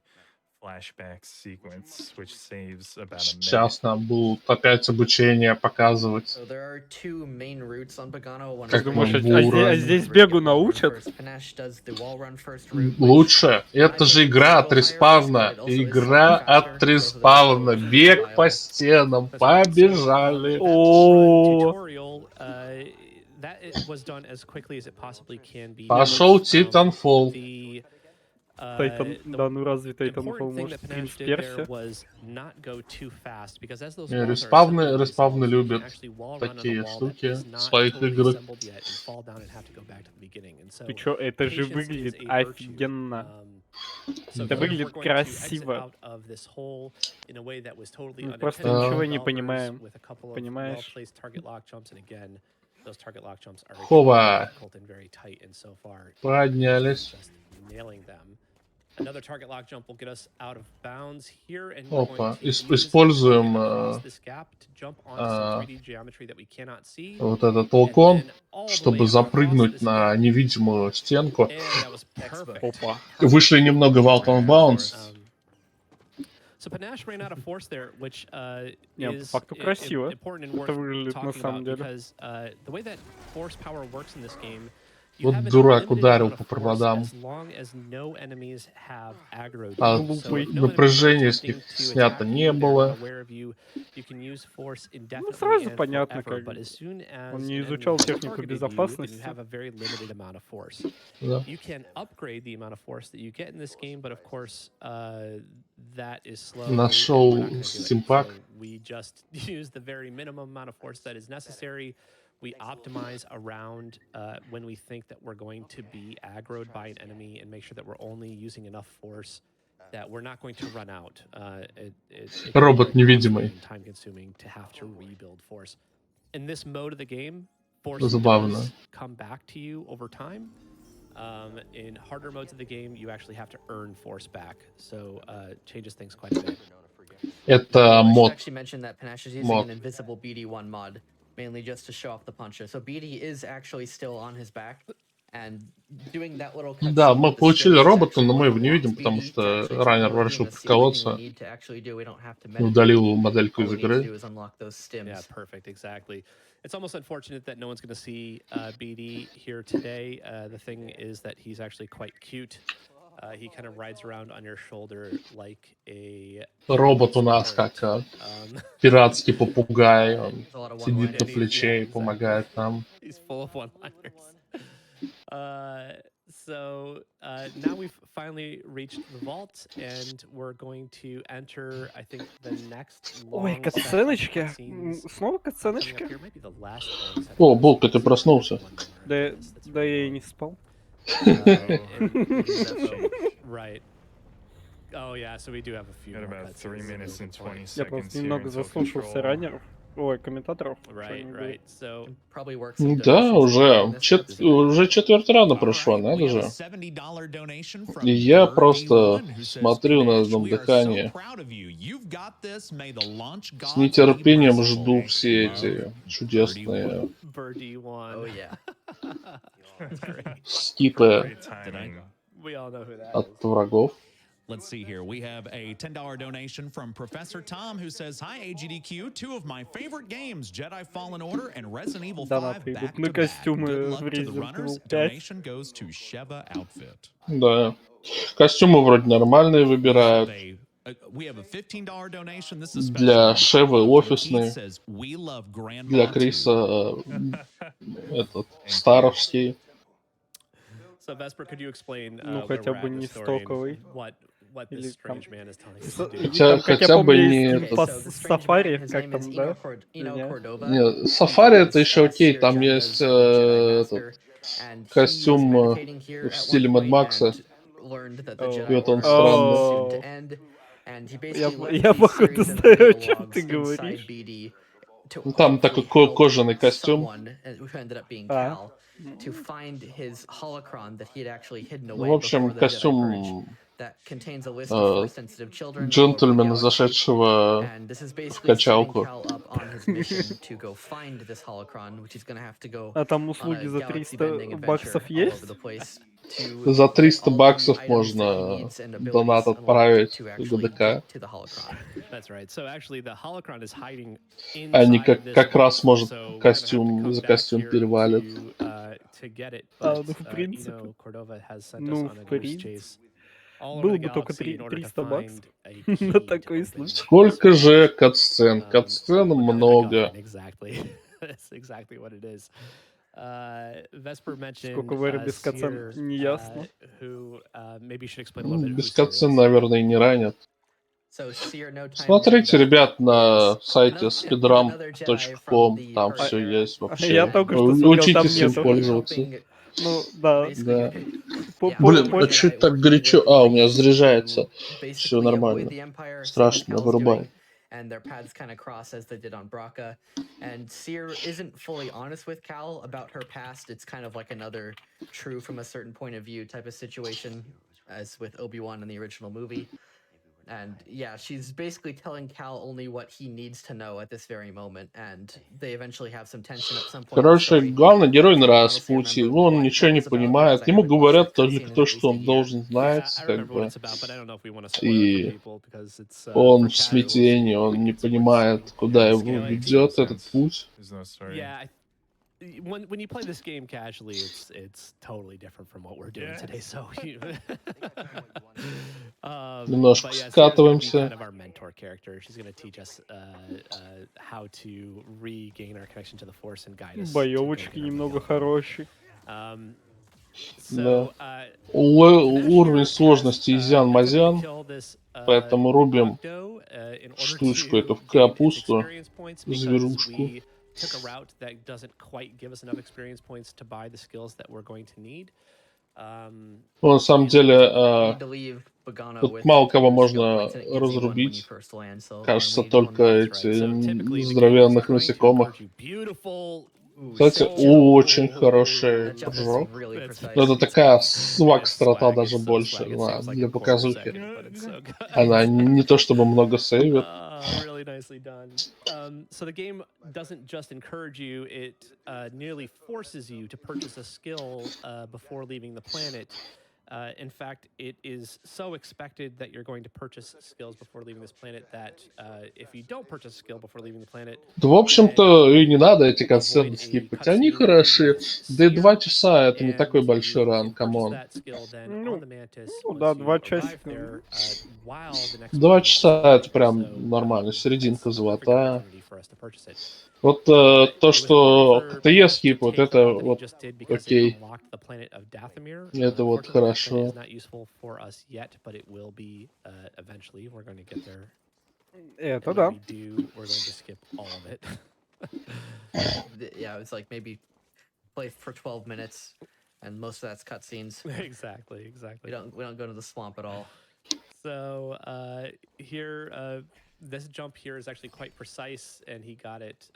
flashback sequence, which saves about a minute. Сейчас нам будут опять обучение показывать. So there are two main routes on Pagano. One Как is думаешь, the а wall run, здесь where you бегу get wall run научат? first. Panache does the wall run first route, which, Лучше. in my Это же opinion, is игра a от little higher risk, респавна. but it also is Игра slightly faster. от Both of those респавна. are Бег по viable. стенам. That's right. So, Побежали. that О. run tutorial, that was done as quickly as it possibly can be. Пошел Титанфол. The Тайтан, да ну разве Тайтанфол important thing может that принц Panache did there Персия? was not go too fast, because as those Не, walls are assembling респавны themselves, you любят can actually wall run on a такие wall that штуки is в not своих totally играх. assembled yet and fall down and have to go back to the beginning. And so Ты чё, это же patience is выглядит a virtue. офигенно. So Это here выглядит we're going to exit красиво. out of this hole in a way that was totally Мы просто unintentional ничего by не developers понимаем, with a couple of понимаешь? well-placed target lock jumps, and again, those target lock jumps are Хова. extremely difficult and very tight, and so far Поднялись. just nailing them. Another target lock jump will get us out of bounds here, and we're Опа. going to use Используем across this gap to jump onto some 3D geometry that we cannot see. вот этот толкон, And then all the way чтобы across запрыгнуть this на gap. невидимую стенку. And that was perfect. Опа. Вышли немного в Out on Bounds. So Panache ran out of force there, which Не, по is факту красиво. important and Это worth выглядит на talking самом about, деле. because the way that force power works in this game, you Вот have an дурак unlimited ударил amount of по force проводам. as long as no enemies have aggroed А you. So Глупый. if no enemies are напряжения с attempting них to снято attack не you, they're было. not aware of you, you can use force indefinitely сразу and понятно, forever. как But as soon as он не an enemy изучал has технику targeted you, then you безопасности. have a very limited amount of force. Да. You can upgrade the amount of force that you get in this game, but of course, that is slow. Нашел we're not gonna do it. стимпак. So we just use the very minimum amount of force that is necessary. We optimize around when we think that we're going to be aggroed by an enemy and make sure that we're only using enough force that we're not going to run out. It can be Робот very невидимый. costly and time-consuming to have to rebuild force. In this mode of the game, force Забавно. does come back to you over time. In harder modes of the game, you actually have to earn force back, so changes things quite a bit. Это I should мод. actually mention that Panache is using Mod. an invisible BD1 mod, mainly just to show off the puncher. So BD is actually still on his back, and doing that little Да, cutscene мы with the получили stim is робота, actually но what мы его не unlocks видим, потому BD to что actually раннер take over решил and see everything we подколоться need to actually do. We don't have to и meditate. удалил модельку All из we need to do игры. is unlock those stims. Yeah, perfect, exactly. It's almost unfortunate that no one's going to see BD here today. The thing is that he's actually quite cute. He kind of rides around on your shoulder like a Робот у нас parrot. как пиратский попугай. Он There's a lot of сидит на one-liners. плече и помогает нам. He's full of one-liners. So now we've finally reached the vault, and we're going to enter, I think, the next Ой, long set of катсценочки. cutscenes Снова coming up катсценочки? here. Might be the last long set of О, Булка, cutscenes. ты проснулся. One more Да, that's да я и really не спал. Right. Oh yeah, so we do have a few Got more about cutscenes, 3 so minutes good and point. 20 Я seconds просто here немного until заслушался control. раннеров. Ой, комментаторов. что Right, они right. So Can probably work some Да, donations уже. in this cutscene. Уже четверть рано прошло, All right, надо we have a же. $70 donation from И я Bird просто D1, who says, смотрю на "Panache, одном we are so дыхании. proud of you. You've got this. May the launch С gods be нетерпением merciful." жду все эти Love, чудесные Birdie one. Oh yeah. That's great. скипы Great timing. We all know who that от is. врагов. Let's see here. We have a $10 donation from Professor Tom, who says, "Hi, AGDQ. Two of my favorite games, Jedi Fallen Order and Resident Evil 5, Донаты идут back на to back. костюмы Good в luck to the Resident runners. Evil 5. Donation goes to Sheva Outfit." Да. Костюмы вроде нормальные выбирают. We have a $15 donation. This is special. Для Шевы Keith офисный. says, "We love Grandma Для too." Криса этот старовский. So Vesper, could you explain Ну, where хотя we're бы at in не the story and стоковый. what Или this там- strange man is telling us С- to do? и Хотя- там, как я хотя бы помню, не есть этот- скин по So the strange man, Сафари, his как name там, is да? Eno Нет. Cordova. Не, Сафари это еще окей, Seer там Agenda's есть Jedi этот master, and he костюм was meditating here в at стиле one Мад point Макса. and learned that the Oh. Jedi И вот он Order was странный. soon to end, and he basically left я these походу series of знаю, о video чем logs ты inside говоришь. BD to Ну, там такой hopefully help кожаный костюм. someone, who ended up being А. Cal, to find his holocron that he had actually hidden Ну, away в общем, before the Jedi Purge. костюм That contains a list of force-sensitive children all over the джентльмена, galaxy. зашедшего And this is в basically setting качалку. Cal up on his mission to go find this holocron, which he's going to have to go А там on a услуги за galaxy-bending 300 adventure баксов all over есть? the place to За get 300 all the баксов items that he можно needs and донат abilities unlocked отправить to в actually ГДК. get to the holocron. That's right. So actually, the holocron is hiding Они inside of this как раз vault, может so we're gonna have to костюм come за back костюм here перевалит. to get it. А, But ну, в принципе. Eno Cordova has sent us Ну, on a в goose принципе. chase all over Было the бы только galaxy in order to 300 баксов find a на key to такой open случай. Сколько this же vault. катсцен? Катсцен But not много. MacGuffin, exactly. That's exactly what it is. Vesper mentioned Сколько в эре без катсцен, Seer, не ясно. who maybe should explain a little bit who Без Seer катсцен, is. наверное, и не ранят. So Seer No Time Смотрите, Panda ребят, на is сайте another Jedi from speedrun.com, the там Purge все era. есть Я вообще. только что смотрел, там Учитесь им нету. пользоваться. Helping Ну, да. basically Да. По- Yeah, по- Блин, по- а чё это так горячо? А, у меня заряжается. Все basically avoid нормально. the Empire, same as Страшно, Cal's вырубай. doing, and their paths kind of cross as they did on Braca. And Seer isn't fully honest with Cal about her past. It's kind of like another true from a certain point of view type of situation, as with Obi-Wan in the original movie. And yeah, she's basically telling Cal only what he needs to know at this very moment, and they eventually have some tension at some point. in the Короче, story. главный герой на I can't honestly распутье. remember Он what ничего that не was about понимает. because I Ему haven't watched говорят that только cutscene in то, at что least a он year. должен Yeah, знать. I Как remember what бы. it's about, but I don't know if we want to spoil it for И people because it's он for в casuals. смятении, он не понимает, куда Yeah, его it's like ведет sense. этот путь. There's no story. Yeah, when you play this game casually, it's totally different from what we're doing Yeah. today. So, Немножко but yeah, Sarah's gonna be скатываемся. kind of our mentor character. She's going to teach us how to regain our connection to the Force and guide us. to go Боевочки get our немного MacGuffin. хорошие. So, Уровень сложности изян-мазян, поэтому рубим in order штучку to эту в gain капусту, experience points because зверушку. we took a route that doesn't quite give us enough experience points to buy the skills that we're going to need. Ну, на самом You деле, need to leave Bogano тут with мало кого 2 skill можно points, and it gives you 1 when you разрубить. first land, so Кажется, only 1 только more. эти So typically the game is здоровенных going to насекомых. encourage you beautiful. Кстати, Ooh, очень хороший that jump is прыжок. really It's precise. Но это такая It's сваг-страта swag, даже it's so больше, swag. It да, seems like для a quarter показухи. second, but it's so good. Она не то чтобы много сейвит. Really nicely done. So the game doesn't just encourage you, it nearly forces you to purchase a skill before leaving the planet. In fact, it is so expected that you're going to purchase skills before leaving this planet that if you don't purchase a skill before leaving the planet, Да, в общем-то, и не надо эти катсцены скипать. Они хороши. Да и 2 часа это не такой большой ран, камон. Ну, да, 2 часика. 2 часа это прям нормально, серединка золотая. Вот то, что КТЕ скипают, это вот окей. Это вот хорошо. Это да. Yeah, it's like maybe play for 12 minutes, and most of that's cutscenes. Exactly. We don't go to the swamp at all. So here, this jump here is actually quite precise, and he got it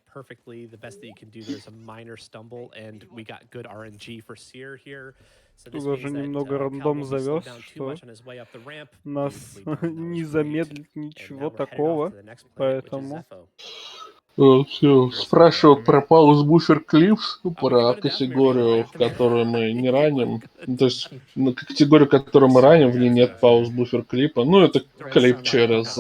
perfectly. The best that you can do, there's a minor stumble, and we got good RNG for Seer here. So this Даже means that немного Cal рандом won't be slowed завез, down too что much on his way up the ramp. нас Beautifully done. That не was great. замедлит And ничего now we're headed off такого, to the next planet, which is поэтому... Zepho. Все, спрашивают про Pause Buffer Clips, We про can go to Dathomir категорию, again. в которую мы не раним. Good. Ну, то есть на категорию, которую мы раним, в ней нет Pause Buffer клипа. Ну, это клип через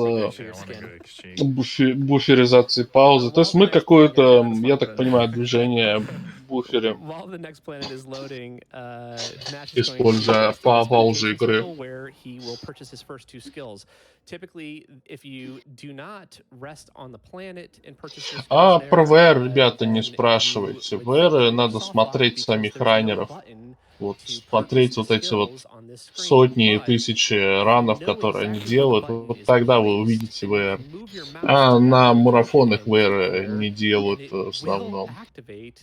буферизации паузы. То есть мы какое-то, я так понимаю, движение буферим, While the next planet is loading, Nash is going to используя test a паузы игры. cycle where he will purchase his first 2 skills. Typically, if you do not rest on the planet and purchase your skills А there, про VR, ребята, не then спрашивайте. you В would VR think надо soft lock смотреть because самих there's no раннеров. button Вот to смотреть purchase вот эти вот skills on this screen, сотни и but тысячи if you ранов, know которые они exactly where the делают, button вот is тогда вы placed, увидите then you VR. can move your mouse А to that на location марафонах and click VR there, не and делают it в will основном. activate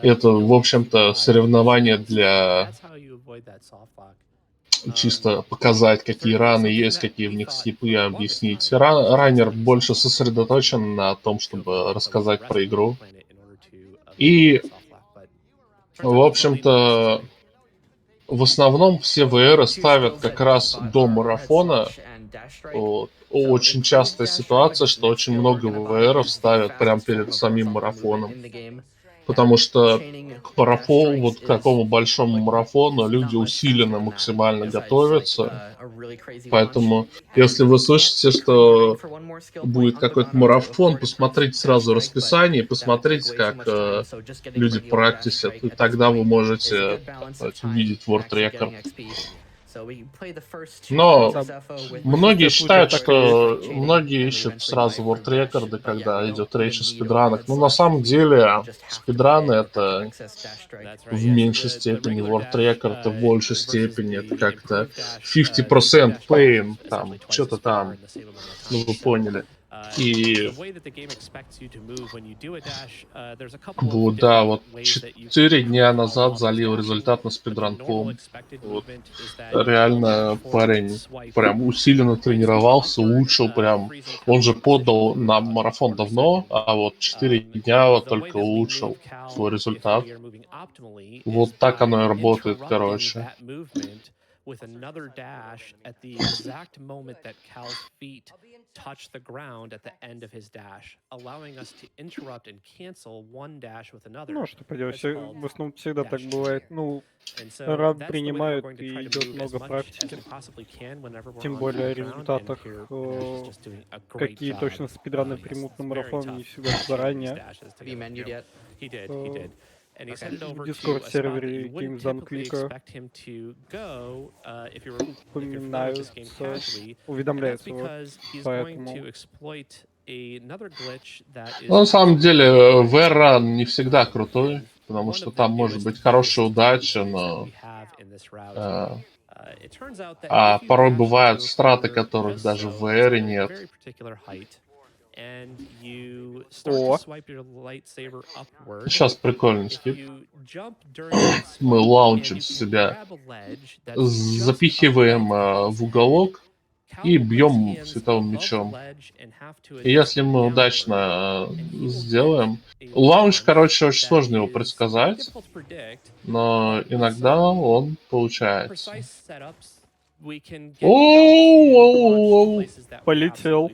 Это, the в ability to общем-то, buy соревнование skills. So для that's how you avoid that soft lock. чисто показать, какие раны есть, какие в них скипы, и объяснить. Раннер больше сосредоточен на том, чтобы рассказать про игру. И, в общем-то, в основном все VR ставят как раз до марафона. Вот. Очень частая ситуация, что очень много VR ставят прямо перед самим марафоном. Потому что к марафону, вот к такому большому марафону люди усиленно максимально готовятся. Поэтому, если вы слышите, что будет какой-то марафон, посмотрите сразу расписание, посмотрите, как люди практисят, и тогда вы можете, так сказать, увидеть World Record. Но многие считают, что многие ищут сразу World Record, когда идет речь о спидранах. Но на самом деле спидраны — это в меньшей степени World Record, и в большей степени это как-то 50% pain, там, что-то там, ну вы поняли. И вот, да, вот 4 дня назад залил результат на спидранком. Вот. Реально парень прям усиленно тренировался, улучшил прям. Он же подал на марафон давно, а вот 4 дня вот только улучшил свой результат. Вот так оно и работает, короче. With another dash at the exact moment that Cal's feet touch the ground at the end of his dash, allowing us to interrupt and cancel one dash with another. Ну, что поделать, в основном всегда так бывает. Ну, ран принимают и идет много практики. Тем более о результатах, какие точно спидраны примут на марафон, не всегда заранее. And he's headed over В to Discord a spot that сервере you wouldn't Games typically Unclick expect him to go if you're familiar with this game упоминаются, casually. And that's уведомляются, вот, because he's going to поэтому... exploit another glitch that is Ну, на самом деле, VR-ран не всегда крутой. потому что там может быть хорошая удача, но порой бывают страты, которых даже в VR нет. О, Сейчас прикольный скип. Мы лаунчим себя, запихиваем в уголок и бьем световым мечом. И если мы удачно сделаем... Лаунч, короче, очень сложно его предсказать, но иногда он получается. Оу, полетел.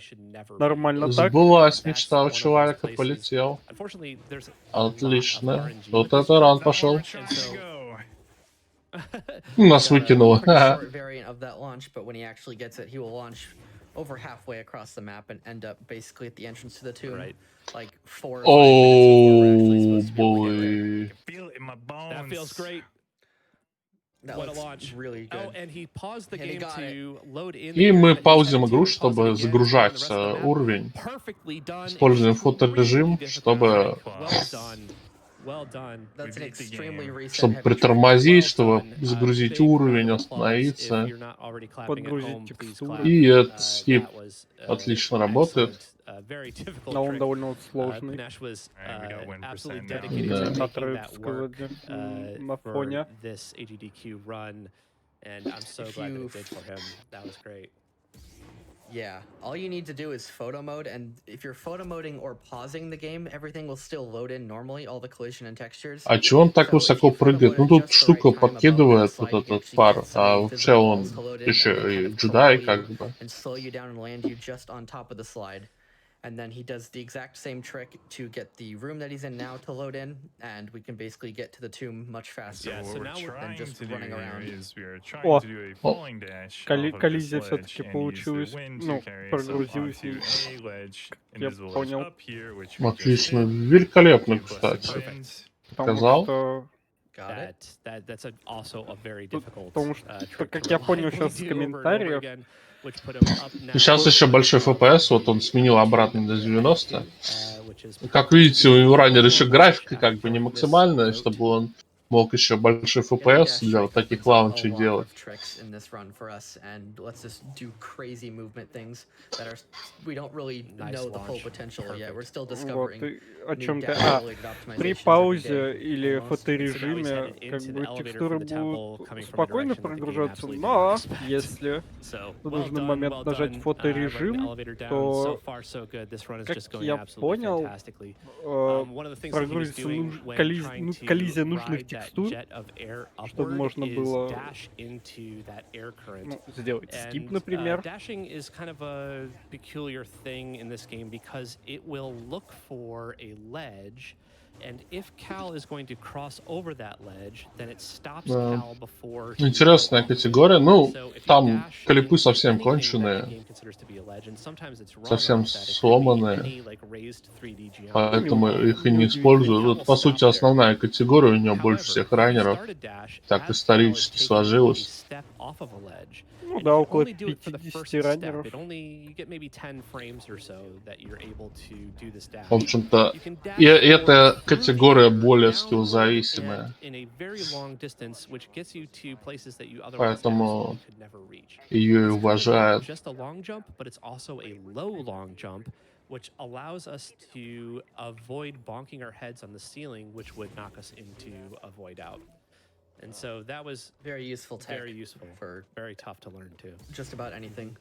Нормально так. сбылась мечта у человека, полетел. Отлично. Вот это ран пошел. Нас выкинуло. Pretty short variant of that launch, but when he actually gets it, he will launch over halfway across the map and end up basically at the entrance to the tomb. Right. Like 4 or 5 minutes before we're actually Oh supposed to be able to get there. boy. Feel it in my bones. That feels great. That What a looks launch. really good. Oh, and he paused the And he game got to load in И the мы area that he was паузим headed игру, to, pause it чтобы again, загружать the rest of the map. уровень. Perfectly done. Используем Extremely фоторежим, difficult. чтобы Well done. Well done. That's an extremely reset чтобы heavy trick. притормозить, Well чтобы done. загрузить Big round уровень, of applause. If остановиться. you're not already clapping at Подгрузить home, please текстуры. clap. И этот скип That was, отлично работает. excellent, very difficult Но он trick. довольно вот сложный. Panache was Alright, we got 1% absolutely now. dedicated Да. to making Отрыв that сказать, work на for фоне. this AGDQ run, and I'm so If glad that you- it did for him. That was great. Yeah, all you need to do is photo mode, and if you're photo moding or pausing the game, everything will still load in normally, all the collision and textures. А чего он так So if высоко you photo прыгает? mode Ну at тут just the штука right time above that подкидывает slide, вот you can этот actually пар, get some а of the вообще invisible он walls to load in, еще and they kind и of джедай corral как you бы. and slow you down and land you just on top of the slide. And then he does the exact same trick to get the room that he's in now to load in, and we can basically get to the tomb much faster. Yeah, so What now we're we're trying just to do running around. here is we are trying О, to do a falling dash off of this коллизия ledge все-таки and use the получилась. wind to Ну, carry us up прогрузилась onto и a ledge, я invisible ledge понял. up here, which we just Отлично, hit. великолепно, Two busted кстати. winds. потому Сказал. что Got it. That's also a very difficult потому что, trick как to я понял reliably сейчас с do over and over комментариев, again, which put him up now Сейчас еще большой FPS, вот он сменил обратно до 90. Как видите, у раннера еще графика как бы не максимальная, чтобы он мог еще большой FPS для вот таких лаунчей делать. вот и о чем ты... при паузе или фоторежиме как бы текстуры будут спокойно прогружаться, но если в нужный момент нажать фоторежим, то, как я понял, прогрузится коллизия нужных текстур, чтобы можно было сделать скип, например. Dashing is kind of a peculiar thing in this game because it will look for a ledge, and if Cal is going to cross over that ledge, then it stops Cal before. Интересная категория. Ну, там клипы совсем конченые, совсем сломанные, поэтому их и не использую. Вот, по сути, основная категория у него больше всех раннеров. Так исторически сложилось. Ну да, около 50 раннеров. В общем-то, и эта категория более скиллзависимая. Поэтому ее и уважают. Which allows us to avoid bonking our heads on the ceiling, which would knock us into a void out. And so that was very useful tech. Very useful. For very tough to learn too. Just about anything.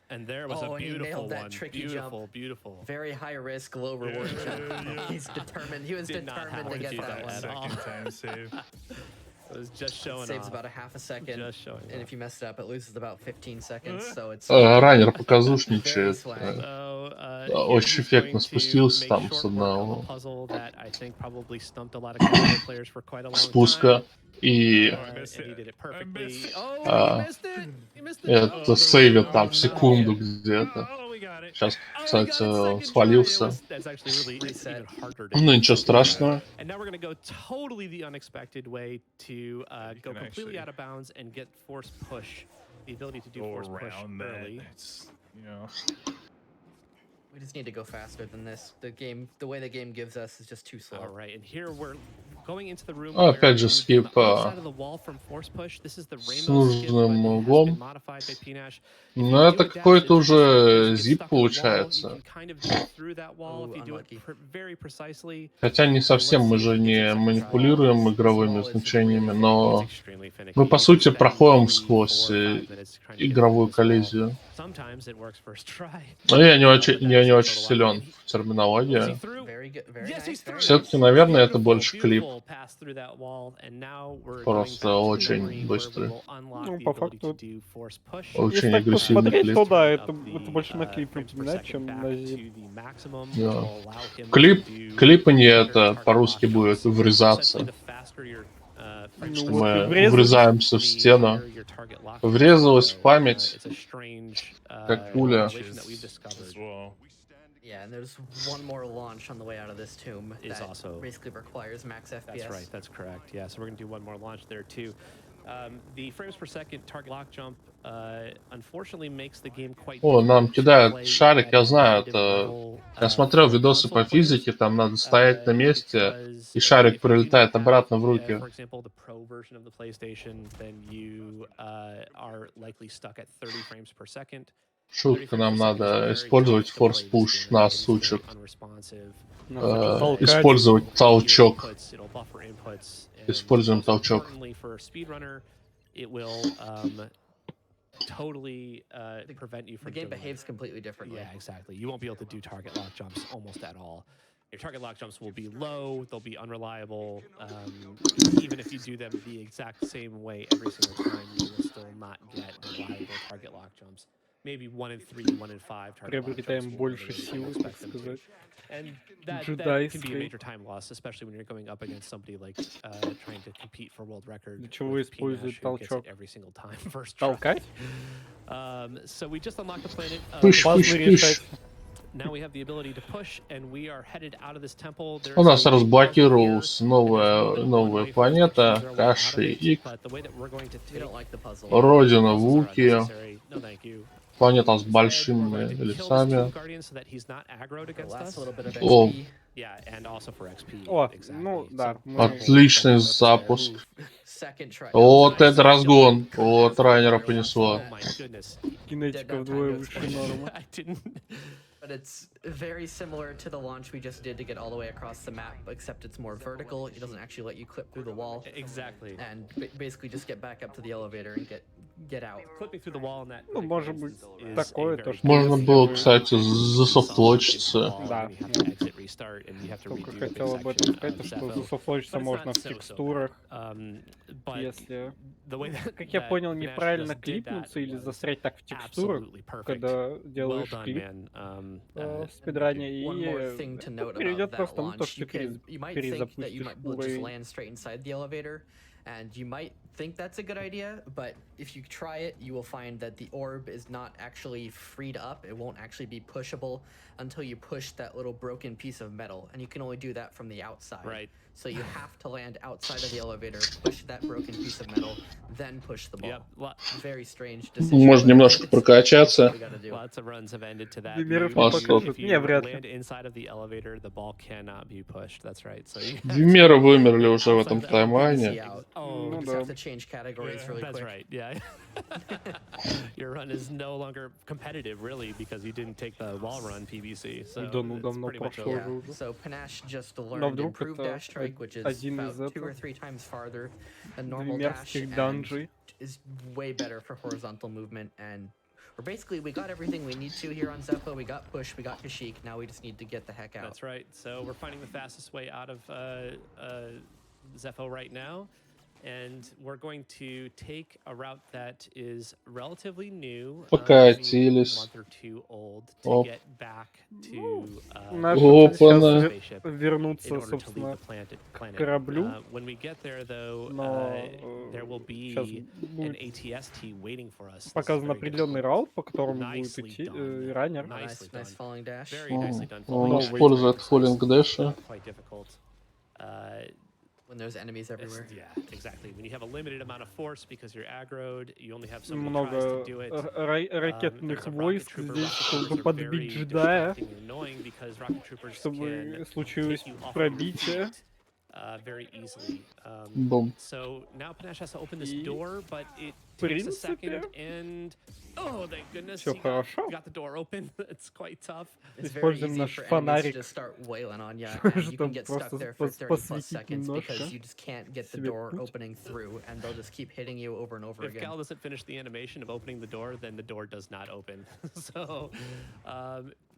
And there was a beautiful that one. Tricky Beautiful, jump. beautiful. Very high risk, low reward jump. He's determined. He was determined to get that one. Second time save. It was just showing saves off. about a half a second. Just showing and if you mess it up, it loses about 15 seconds. So it's раннер показушничает. Очень эффектно спустился там с одного спуска. И это сейвит там в секунду где-то. Сейчас, кстати, он свалился. Ну, ничего страшного. We just need to go faster than this. The way the game gives us is just too slow. All right, and here we're going into the room. Опять же, скип Side of the wall from force push. This is the с rainbow skip, but нужным it has been углом. modified by Pinash. Ну, это какой-то уже зип получается. Хотя не совсем, мы же не манипулируем игровыми значениями, но мы, по сути, проходим сквозь игровую коллизию. Но я не очень силен в терминологии. Все-таки, наверное, это больше клип. Просто очень быстрый. Ну, по факту. Очень Если так агрессивный посмотреть, клип. то да, это больше на клип напоминает, чем на зип. Да. Клипанье это по-русски будет врезаться. Ну, Что вот и мы врезались. врезаемся в стену. Врезалась в память, как пуля. Yeah, and there's one more launch on the way out of this tomb Is that also- basically requires max FPS. That's right, that's correct. Yeah, so we're going to do one more launch there too. The frames per second target lock jump unfortunately makes the game quite О, нам difficult to кидают play шарик, я at знаю, competitive это... level, Я смотрел for видосы по console физике, players, там надо стоять на месте, because, и шарик if you do прилетает not have, обратно в руки. for example, the Pro version of the PlayStation, then you are likely stuck at 30 frames per second. Шутка, нам надо использовать форс-пуш на сучек. Использовать толчок. Используем толчок. It will totally prevent you from The game doing behaves completely differently. Yeah, exactly. You won't be able to do target lock jumps almost at all. Your target lock jumps will be low, they'll be unreliable. Even if you do them the exact same way every single time, you will still not get reliable target lock jumps. Maybe 1 in 3, 1 in 5 target lock jumps. Приобретаем больше силы, так сказать. And that can be a Джедайской. major time loss, especially when you're going up against somebody like trying to compete for world record. Для чего with используют Pinash, who gets it толчок? every single time first try. Толкать? So we just unlocked the planet. Пыш, Пазлы пыш, пыш. решать. Now we have the ability to push, and we are headed out of this temple. There У is нас a разблокировалась puzzle here, новая and there's more than one way for us to планета, choose our way out of Каши it, Ик, but the way that we're going to We take don't like the puzzle. родина puzzles are Вуки, unnecessary. No, thank you. планета с Instead, we're большими going to kill this лицами. Tomb Guardian so that he's not aggroed The against last us. little bit of О. XP. Yeah, and also for XP. О, exactly. ну да. So, Отличный запуск. Second try. Вот это разгон. Вот Райнера понесло. Oh my goodness. Кинетика вдвое выше нормы. I didn't. But it's very similar to the launch we just did to get all the way across the map, except it's more vertical. It doesn't actually let you clip through the wall. Exactly. And basically just get back up to the elevator and get out. Clipping through the wall in that. Ну, может быть, is такое a very то, что Можно если было, вы кстати, засофтлочиться. Да. Только хотел об этом сказать, что засофлочиться можно в текстурах, если... Как я понял, неправильно клипнуться или застрять так в текстурах, когда делаешь клип в спидране, и приведет просто к тому, что ты перезапустишь уровень. And you might think that's a good idea, but if you try it, you will find that the orb is not actually freed up. It won't actually be pushable until you push that little broken piece of metal, and you can only do that from the outside. Right. So you have to land outside of the elevator, push that broken piece of metal, then push the ball. Yep. Very strange decision. Можно немножко прокачаться. Lots of runs have ended to that. Примеров не покажут. If you Не, вряд ли. land inside of the elevator, the ball cannot be pushed. That's right. So you Вимеры вымерли уже в этом таймлайне. Oh, You Ну just да. have to change categories really that's quick. right. Yeah. Your run is no longer competitive, really, because you didn't take the wall run PBC. So Да ну, it's давно pretty much прошло over. уже. So Panache just Но learned вдруг improved это dash strike, which is один about из 2 этого or 3 times farther than normal dash, Двумерских and данжей. is way better for horizontal movement. And we're basically, we got everything we need to here on Zepho. We got push, we got Kashyyyk. Now we just need to get the heck out. That's right. So we're finding the fastest way out of Zepho right now. And we're going to take a route that is relatively new, Покатились. maybe a month or two old, to Оп. get back to Наша Опа-на. цель сейчас spaceship in вернуться, order to leave собственно, the planet. к кораблю. When we get there, though, Но there will be сейчас an будет ATST waiting for us. This is показан very определенный difficult. раут, по которому будет Nicely идти done. раннер. Nicely Nice done. falling dash. Very nicely done. Он Falling использует dash, фоллинг дэши. quite difficult. when there's enemies everywhere. Yeah, exactly. When you have a limited amount of force because you're aggroed, you only have so many tries Много to do it. ракетных There's a rocket войск trooper. здесь, Rocket чтобы troopers are подбить very джедая, distracting and annoying because rocket troopers чтобы can случилось take you off of your пробитие. feet very easily. Бум. So now Panache has to open this И, door, but it в takes a second, принципе, and oh, thank goodness, всё he хорошо. got the door open. It's quite tough. It's very Используем easy наш for enemies to фонарик, just start wailing on you, and you can чтобы get stuck просто there for 30 plus посветить seconds because немножко you just can't get the себе door путь. opening through, and they'll just keep hitting you over and over If again. Cal doesn't finish the animation of opening the door, then the door does not open. So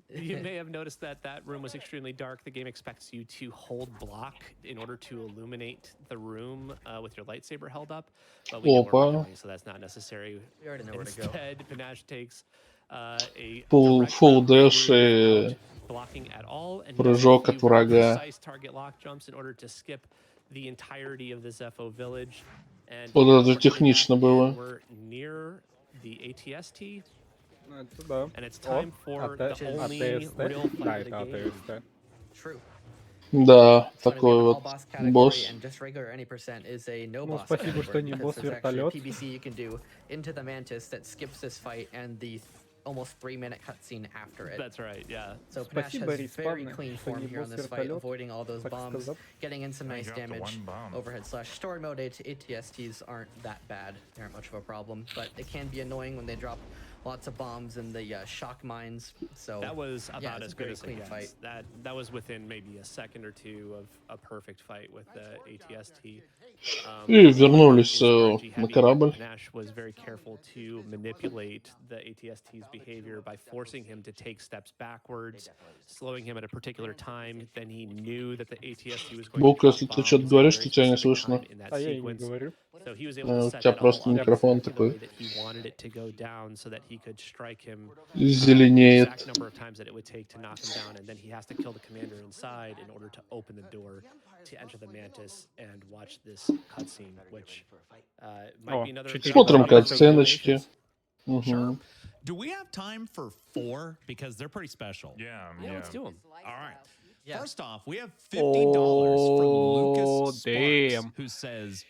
you may have noticed that that room was extremely dark. The game expects you to hold block in order to illuminate the room with your lightsaber held up, but we know where we're Опа. going, so that's not necessary. We already know where to go. Instead, Panache takes a Full direct dash route и without blocking at all, and he does a прыжок few от very врага. precise target lock jumps in order to skip the entirety of the Zepho village. And Вот we're это pushing технично back, было. and we're near the ATST, Ну, это да. and it's О, time for the only АТСТ. real Да, fight of это the game. АТСТ. True. Да, It's funny, we такой have an вот all-boss category, босс. and just regular any percent is a no Ну, boss спасибо, что category, не because there's actually a босс-вертолет. PBC you can do into the Mantis that skips this fight and the almost 3-minute cutscene after it. That's right, yeah. So Panache Спасибо, has very Респавны, clean что form не here on this fight, босс-вертолет, avoiding all those так bombs, сказать. getting in some I nice got the damage. one bomb. Overhead slash story mode ATSTs aren't that bad. They aren't much of a problem, but it can be annoying when they drop lots of bombs and the shock mines. So That was yeah, about it's as a good very as it clean gets. fight. That was within maybe a second or two of a perfect fight with the ATST. И вернулись Is на RNG heavy. корабль. Panache was very careful to manipulate the ATST's behavior by forcing him to take steps backwards, slowing him at a particular time. Then he knew that the ATST was going Бук, to если drop ты bombs что-то at a говоришь, very то тебя не specific слышно. time in that А я и не sequence. говорю. So he was able to У set тебя that all просто up микрофон exactly the такой way that he wanted it to go down so that he could strike him зеленеет. exact number of times that it would take to knock him down, and then he has to kill the commander inside in order to open the door to enter the Mantis and watch this cutscene, which might be another. Смотрим Четыре катсценочки. Sure. Угу. Do we have time for 4? Because they're pretty special. Yeah, Yeah, let's do them. All right. Yeah. First off, we have $50 from О, Lucas Sparks, damn. who says,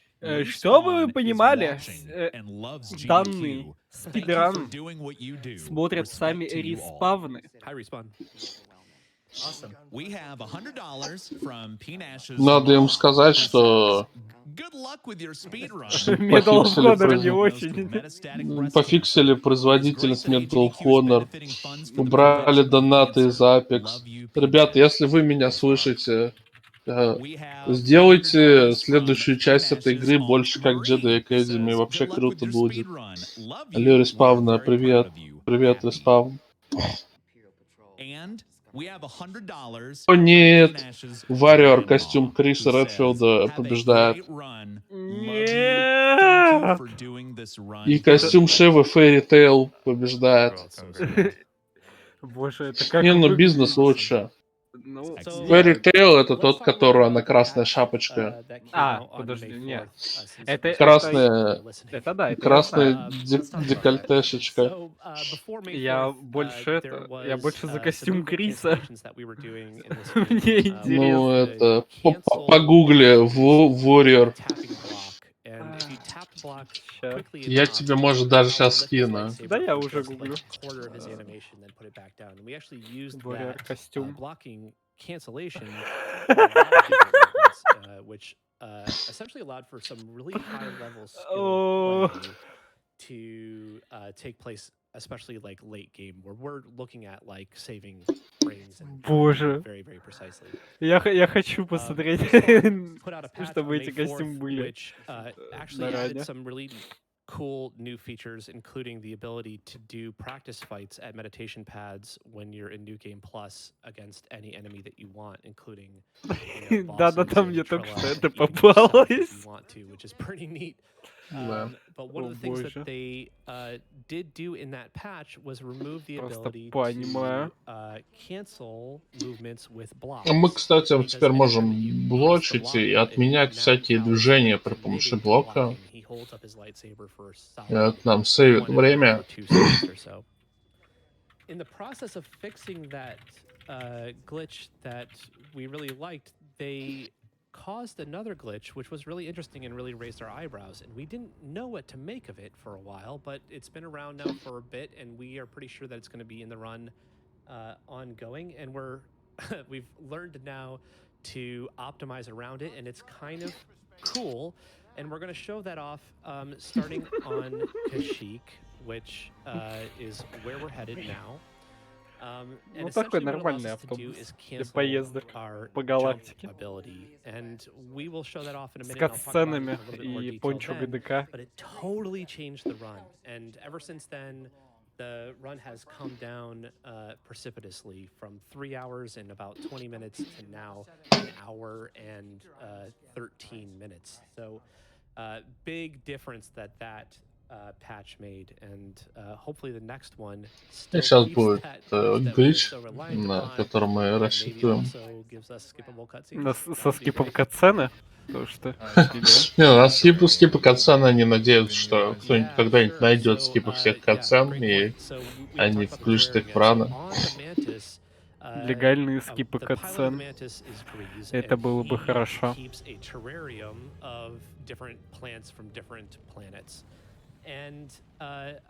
Чтобы вы "Respawn is понимали, watching and loves данный GDQ. Thank you for спидран doing what you do. смотрят сами Respect to you all." респавны. Hi, Respawn. Awesome. We have $100 from P-Nash's Надо им mom, сказать, who что says, "Good luck with your speedrun." Medal of пофиксили, Honor не очень. пофиксили производительность Medal of Honor, убрали донаты из Apex. Ребята, если вы меня слышите, сделайте следующую часть этой игры больше как Jedi Academy, вообще круто будет. Алло, Респавна, привет. Привет, Респавн. О нет, Warrior костюм Криса Редфилда побеждает. Нет. И костюм Шевы Fairy Tail побеждает. Bоже, это как Не, ну вы- бизнес лучше. Ну, Fairy Tail это тот, который на красная шапочка. подожди, нет. Это Красная, это да, это я красная знаю. декольтешечка. Я больше я больше за костюм Криса. Мне Ну, интересно. это... Погугли, Warrior. Я тебе, может, даже сейчас скину. Да, я уже гуглю. Warrior костюм. Cancellation, which essentially allowed for some really high level skill play to take place, especially like late game, where we're looking at like saving frames and Боже. very, very precisely. Я хочу посмотреть, Put out a patch чтобы on эти May 4th, костюмы были which actually на added ране. some really cool new features, including the ability to do practice fights at meditation pads when you're in New Game Plus against any enemy that you want, including Да-да, там мне bosses только and что Trilla это even yourself if попалось. you want to, which is pretty neat. Да. But one of the things боже. that they did do in that patch was remove the Просто ability понимаю. to cancel movements with blocks. А мы, кстати, Because теперь anytime можем that you press the блочить block и button, отменять now всякие Cal is движения при помощи committed to блока. blocking. He holds up his lightsaber for a solid Это нам сейвит 1 время. or 2 seconds or so. In the process of fixing that glitch that we really liked, they caused another glitch, which was really interesting and really raised our eyebrows. And we didn't know what to make of it for a while, but it's been around now for a bit, and we are pretty sure that it's going to be in the run ongoing. And we've learned now to optimize around it, and it's kind of cool. And we're going to show that off starting on Kashyyyk, which is where we're headed now. Ну, такой нормальный автобус для поездок по галактике. С катсценами и пончо ГДК. But it totally changed the run. And ever since then, the run has come down precipitously from 3 hours and about 20 minutes to now 1 hour and 13 minutes. So big difference that patch made, and hopefully the next one still Сейчас keeps будет that that we're глич, so reliant на upon, который мы and maybe it рассчитываем. also gives us skippable cutscenes. Со скипом катсцены? То что? Не, у нас скипы катсцены, они надеются, что кто-нибудь когда-нибудь найдет скипы всех катсцен, и они включат их в рано. Легальные скипы катсцен. Это было бы хорошо. And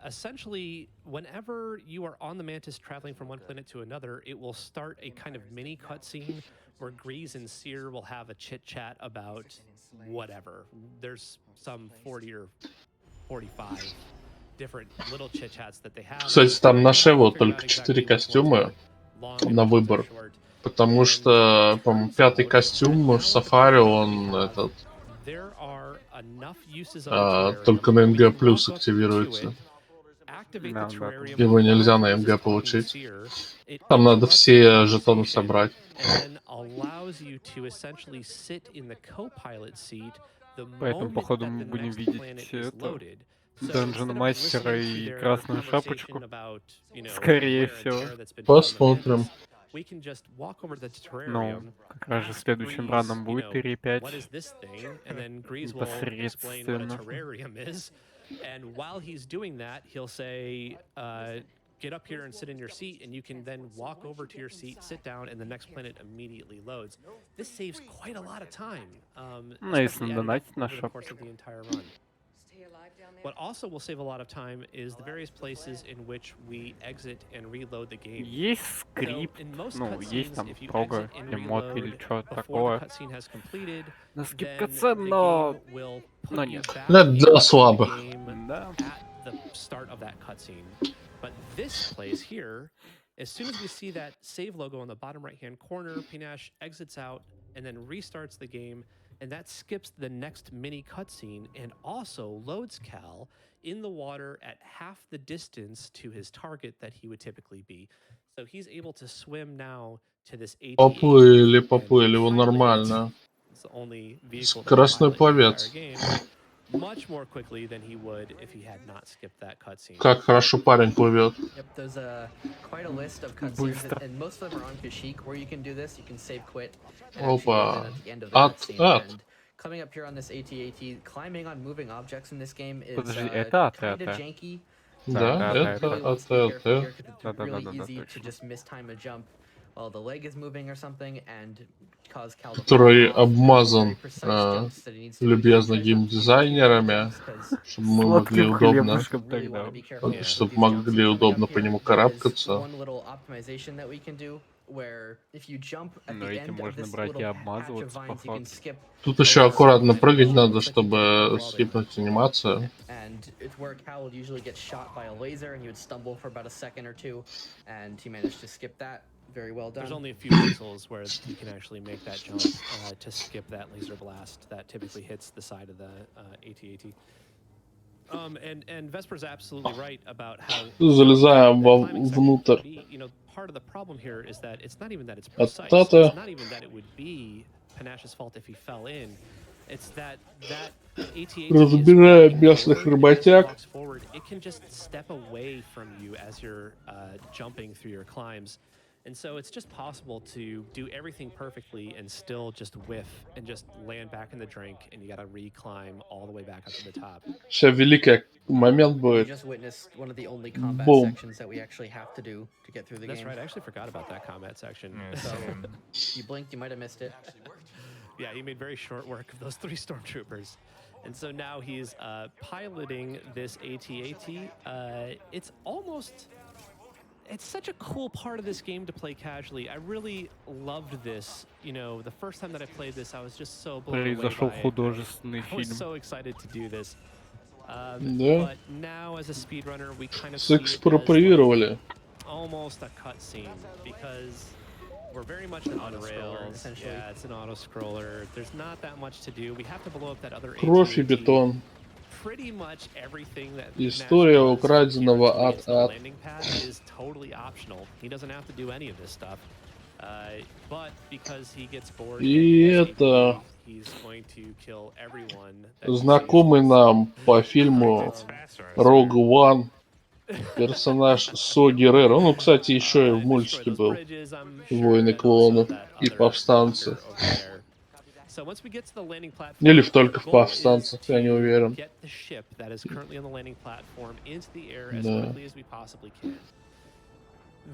essentially, whenever you are on the Mantis traveling from one planet to another, it will start a kind of mini cutscene where Grease and Seer will have a chit-chat about whatever. There's some 40 or 45 different little chit-chats that they have. Кстати, там на Шево только 4 костюма на выбор, потому что, по-моему, 5-й костюм в Сафари, он этот... только на МГ плюс активируется. Его нельзя на МГ получить. Там надо все жетоны собрать. Поэтому, походу, мы будем видеть это, Dungeon Мастера и Красную Шапочку. Скорее всего. Посмотрим. Ну, как раз же следующим раном будет Т5. Непосредственно. And while he's doing that, he'll say, get up here and sit in your seat, and you can then walk over to your seat, sit down, and the next planet immediately loads. This saves quite a lot of time. Ну, если донатить на шапочку. What also will save a lot of time is the various places in which we exit and reload the game. Есть скрипт, ну, есть там прога или мод или что-то такое. На скип катсцен, но нет. Да, слабо. Да. But this place here, as soon as we see that save logo on the bottom right-hand corner, Pinash exits out and then restarts the game, and that skips the next mini cutscene and also loads Cal in the water at half the distance to his target that he would typically be. So he's able to swim now to this Поплыли, его нормально. Скоростной пловец. Much more quickly than he would if he had not skipped that cutscene. Как хорошо парень плывет. Yep, there's quite a list of cutscenes, and most of them are on Kashyyyk, where you can do this. You can save, quit, and Опа. at the end of the cutscene. And coming up here on this AT-AT, climbing on moving objects in this game is kind of janky. Да, это АТ. It's really easy to just mistime a jump while the leg is moving or something and cause Cal to Который обмазан любезно геймдизайнерами, чтобы мы могли удобно, по нему карабкаться. Но этим можно брать и обмазываться, походу. Тут еще аккуратно прыгать надо, чтобы скипнуть анимацию. Very well done. There's only a few pixels where you can actually make that jump to skip that laser blast that typically hits the side of the AT-AT. And Vesper's absolutely right about how залезаем внутрь. You know, part of the problem here is that it's not even that it's precise. It's not even that it would be Panash's fault if he fell in. It's that AT-AT разбираем местных работяг. It can just step away from you as you're jumping through your climbs. And so it's just possible to do everything perfectly and still just whiff and just land back in the drink, and you gotta re-climb all the way back up to the top. Сейчас великий момент будет. Just witnessed one of the only combat sections that we actually have to do to get through the game. That's right, I actually forgot about that combat section. So you blinked, you might have missed it. Yeah, he made very short work of those 3 stormtroopers. And so now he's piloting this AT-AT. It's such a cool part of this game to play casually. I really loved this. You know, the first time that I played this, I was just so blown away Произошел by it. художественный I was фильм. so excited to do this. Да. But now as a speedrunner, we kind of see it as Сэкспроприировали. like almost a cutscene because we're very much on rails. Essentially. Yeah, it's an auto-scroller. There's not that much to do. We have to blow up that other Кровь и AT-AT. бетон. Pretty much everything that История Nash does украденного here until he gets to the ад-ад. landing pad is totally optional. He doesn't have to do any of this stuff. But because he gets bored, И and это he's going to kill everyone that he знакомый sees. нам по фильму It's faster, I Rogue swear. One персонаж Со Геррера. Ну, кстати, еще и в Destroy мультике those был. bridges, I'm sure, Войны and also клонов that и other повстанцы. bunker over there. So once we get to the landing platform, Или только the в goal is повстанцах, я не to уверен. get the ship that is currently on the landing platform into the air as Да. quickly as we possibly can.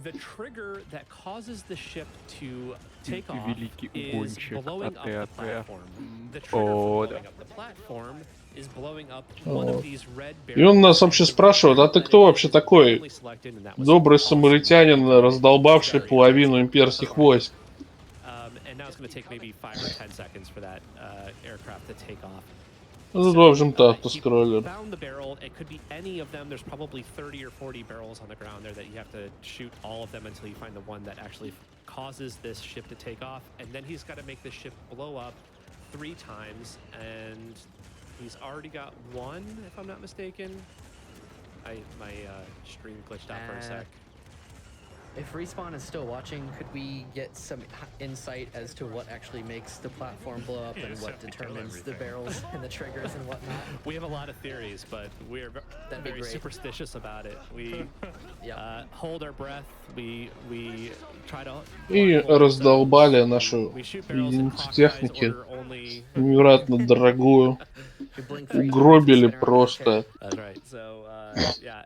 The trigger that causes the ship to take off Великий is угонщик blowing up the отряд. platform. The trigger О, for да. blowing up the platform is blowing up one of these red И он barrels. нас вообще спрашивает, а ты кто вообще такой? Добрый самаритянин, раздолбавший половину имперских войск. And now it's going to take maybe 5 or 10 seconds for that aircraft to take off. Ну, в общем-то, He автоскроллер. found the barrel. It could be any of them. There's probably 30 or 40 barrels on the ground there that you have to shoot all of them until you find the one that actually causes this ship to take off. And then he's got to make the ship blow up 3 times. And he's already got 1, if I'm not mistaken. My stream glitched out for a sec. If Respawn is still watching, could we get some insight as to what actually makes the platform blow up You and just what have to kill determines the everything. barrels and the triggers and whatnot? We have a lot of theories, but we're That'd be very great. superstitious about it. We Yeah. hold our breath. We try to. И blindfold раздолбали ourselves. нашу We shoot barrels in единицу clockwise техники, order only. невероятно дорогую. We blink 3 times, Угробили spin around. просто. Okay. That's right. So yeah,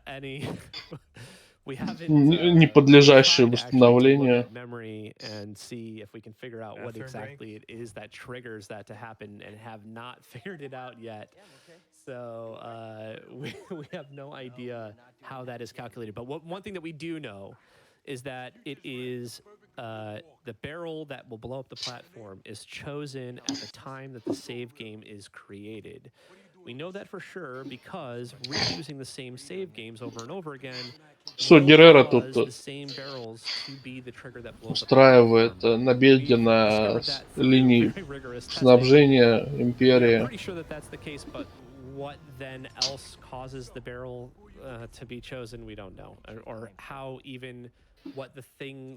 we haven't Не подлежащее tried to actually look восстановлению. at memory and see if we can figure out what Bathroom exactly it is that triggers that to happen, and have not figured it out yet. So we have no idea how that is calculated. But one thing that we do know is that it is the barrel that will blow up the platform is chosen at the time that the save game is created. We know that for sure because reusing the same save games over and over again Со will Геррера cause тут the same barrels to be the trigger that blows up the устраивает platform. набеги We've на discovered that through линии very rigorous testing. снабжения We are Империи. pretty sure that that's the case, but what then else causes the barrel to be chosen, we don't know, or how even what the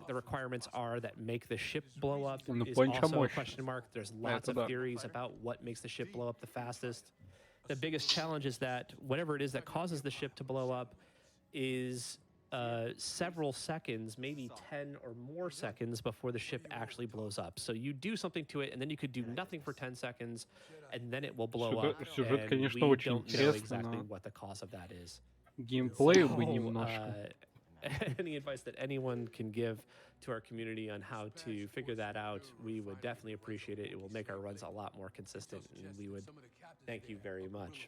requirements are that make the ship blow up Ну, is понча also a мощь. question mark. There's lots Это of да. theories about what makes the ship blow up the fastest. The biggest challenge is that whatever it is that causes the ship to blow up is several seconds, maybe 10 or more seconds before the ship actually blows up. So you do something to it, and then you could do nothing for 10 seconds, and then it will blow up. Сюжет, And конечно, we очень don't know интересный, exactly но what the cause of that is. геймплея бы So, немножко. any advice that anyone can give to our community on how to figure that out, we would definitely appreciate it. It will make our runs a lot more consistent, and we would thank you very much.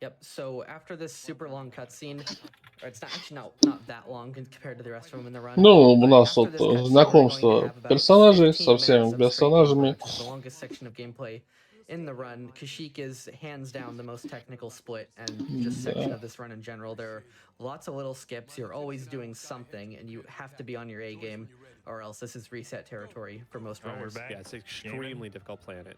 Yep. So after this super long cutscene, or it's not actually not that long compared to the rest of them in the run. Ну, у but нас after вот this cutscene, we're going to знакомство have about персонажей 15 со всеми minutes of straight персонажами. gameplay, which is the longest section of gameplay in the run. Kashyyyk is hands down the most technical split and just section of this run in general. There are lots of little skips. You're always doing something, and you have to be on your A game, or else this is reset territory for most Oh, we're runners. back. Yeah, it's an extremely difficult planet.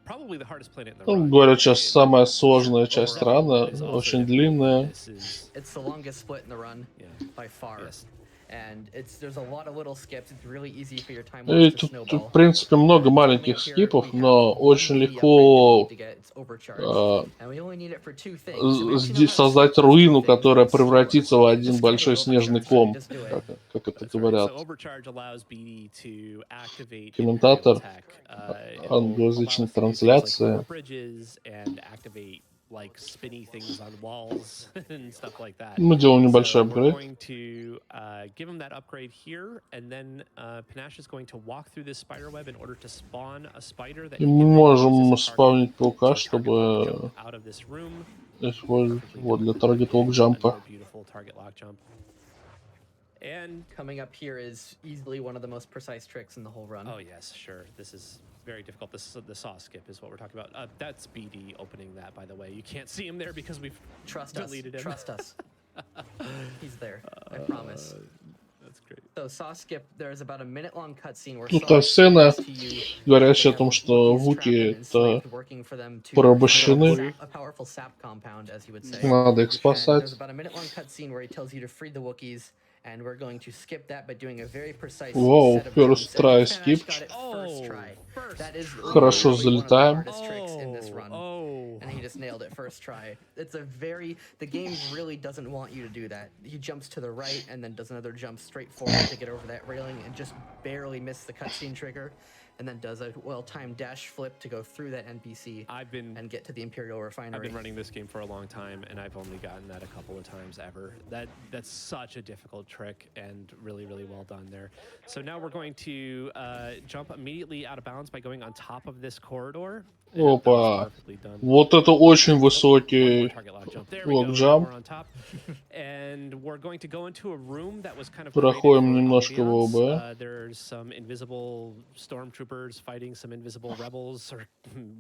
Probably the hardest planet in the Ну, run. говорят, сейчас самая сложная Yeah, часть overall, рана, It's also очень difficult. длинная. This is It's the longest split in the run yeah. by far. Yes. And there's a lot of little skips. It's really easy for your time И to тут, snowball. в принципе, много And маленьких coming up here, скипов, we have но one очень key upgrade that we легко need to get. It's overcharge. And we only need it for 2 things. And we actually know how to создать skip those 2 руину, things которая with slower. превратится в You один just большой skip снежный overcharge, so you ком, just do it. как это That's right. говорят. So overcharge allows BD to activate Комментатор Imperial tech. It will англоязычной allow us to do things like blow трансляции. up bridges and activate like spinny things on walls and stuff like that. Мы делаем небольшой So we're апгрейд. going to give him that upgrade here, and then Panache is going to walk through this spider web in order to spawn a spider that И he мы can then use можем as a target спавнить паука, to target lock чтобы jump out of this room. использовать Perfectly его done для for таргет лок getting джампа. another beautiful target lock jump. And Coming up here is easily one of the most precise tricks in the whole run. oh yes, sure. This is very difficult. This is the saw skip is what we're talking about. That's BD opening that, by the way. You can't see him there because we've Trust us. deleted him. Trust us. He's there. I promise. That's great. So saw skip. There's about a minute-long cutscene where Тут Saw сцена, explains to you говорящая о they том, have что Wookiees вуки trapped and это enslaved, working for them to порабощены. create a powerful sap compound, as he would say. Надо их And спасать. there's about a minute-long cutscene where he tells you to free the Wookiees, and we're going to skip that by doing a very precise Wow, set of first jumps. try And Panache skip. got it first try. That is Хорошо literally one of the залетаем. hardest tricks in this run. And he just nailed it first try. The game really doesn't want you to do that. He jumps to the right and then does another jump straight forward to get over that railing and just barely missed the cutscene trigger, and then does a well-timed dash flip to go through that NPC and get to the Imperial Refinery. I've been running this game for a long time, and I've only gotten that a couple of times ever. That's such a difficult trick, and really, really well done there. So now we're going to jump immediately out of bounds by going on top of this corridor. And that was Опа. perfectly done. Вот это очень One more высокий target lock jump. There we go. Now лок-джамп. we're on top. And we're going to go into a room that was kind of Проходим created for немножко в ambiance. ОБ. There's some invisible stormtroopers fighting some invisible rebels or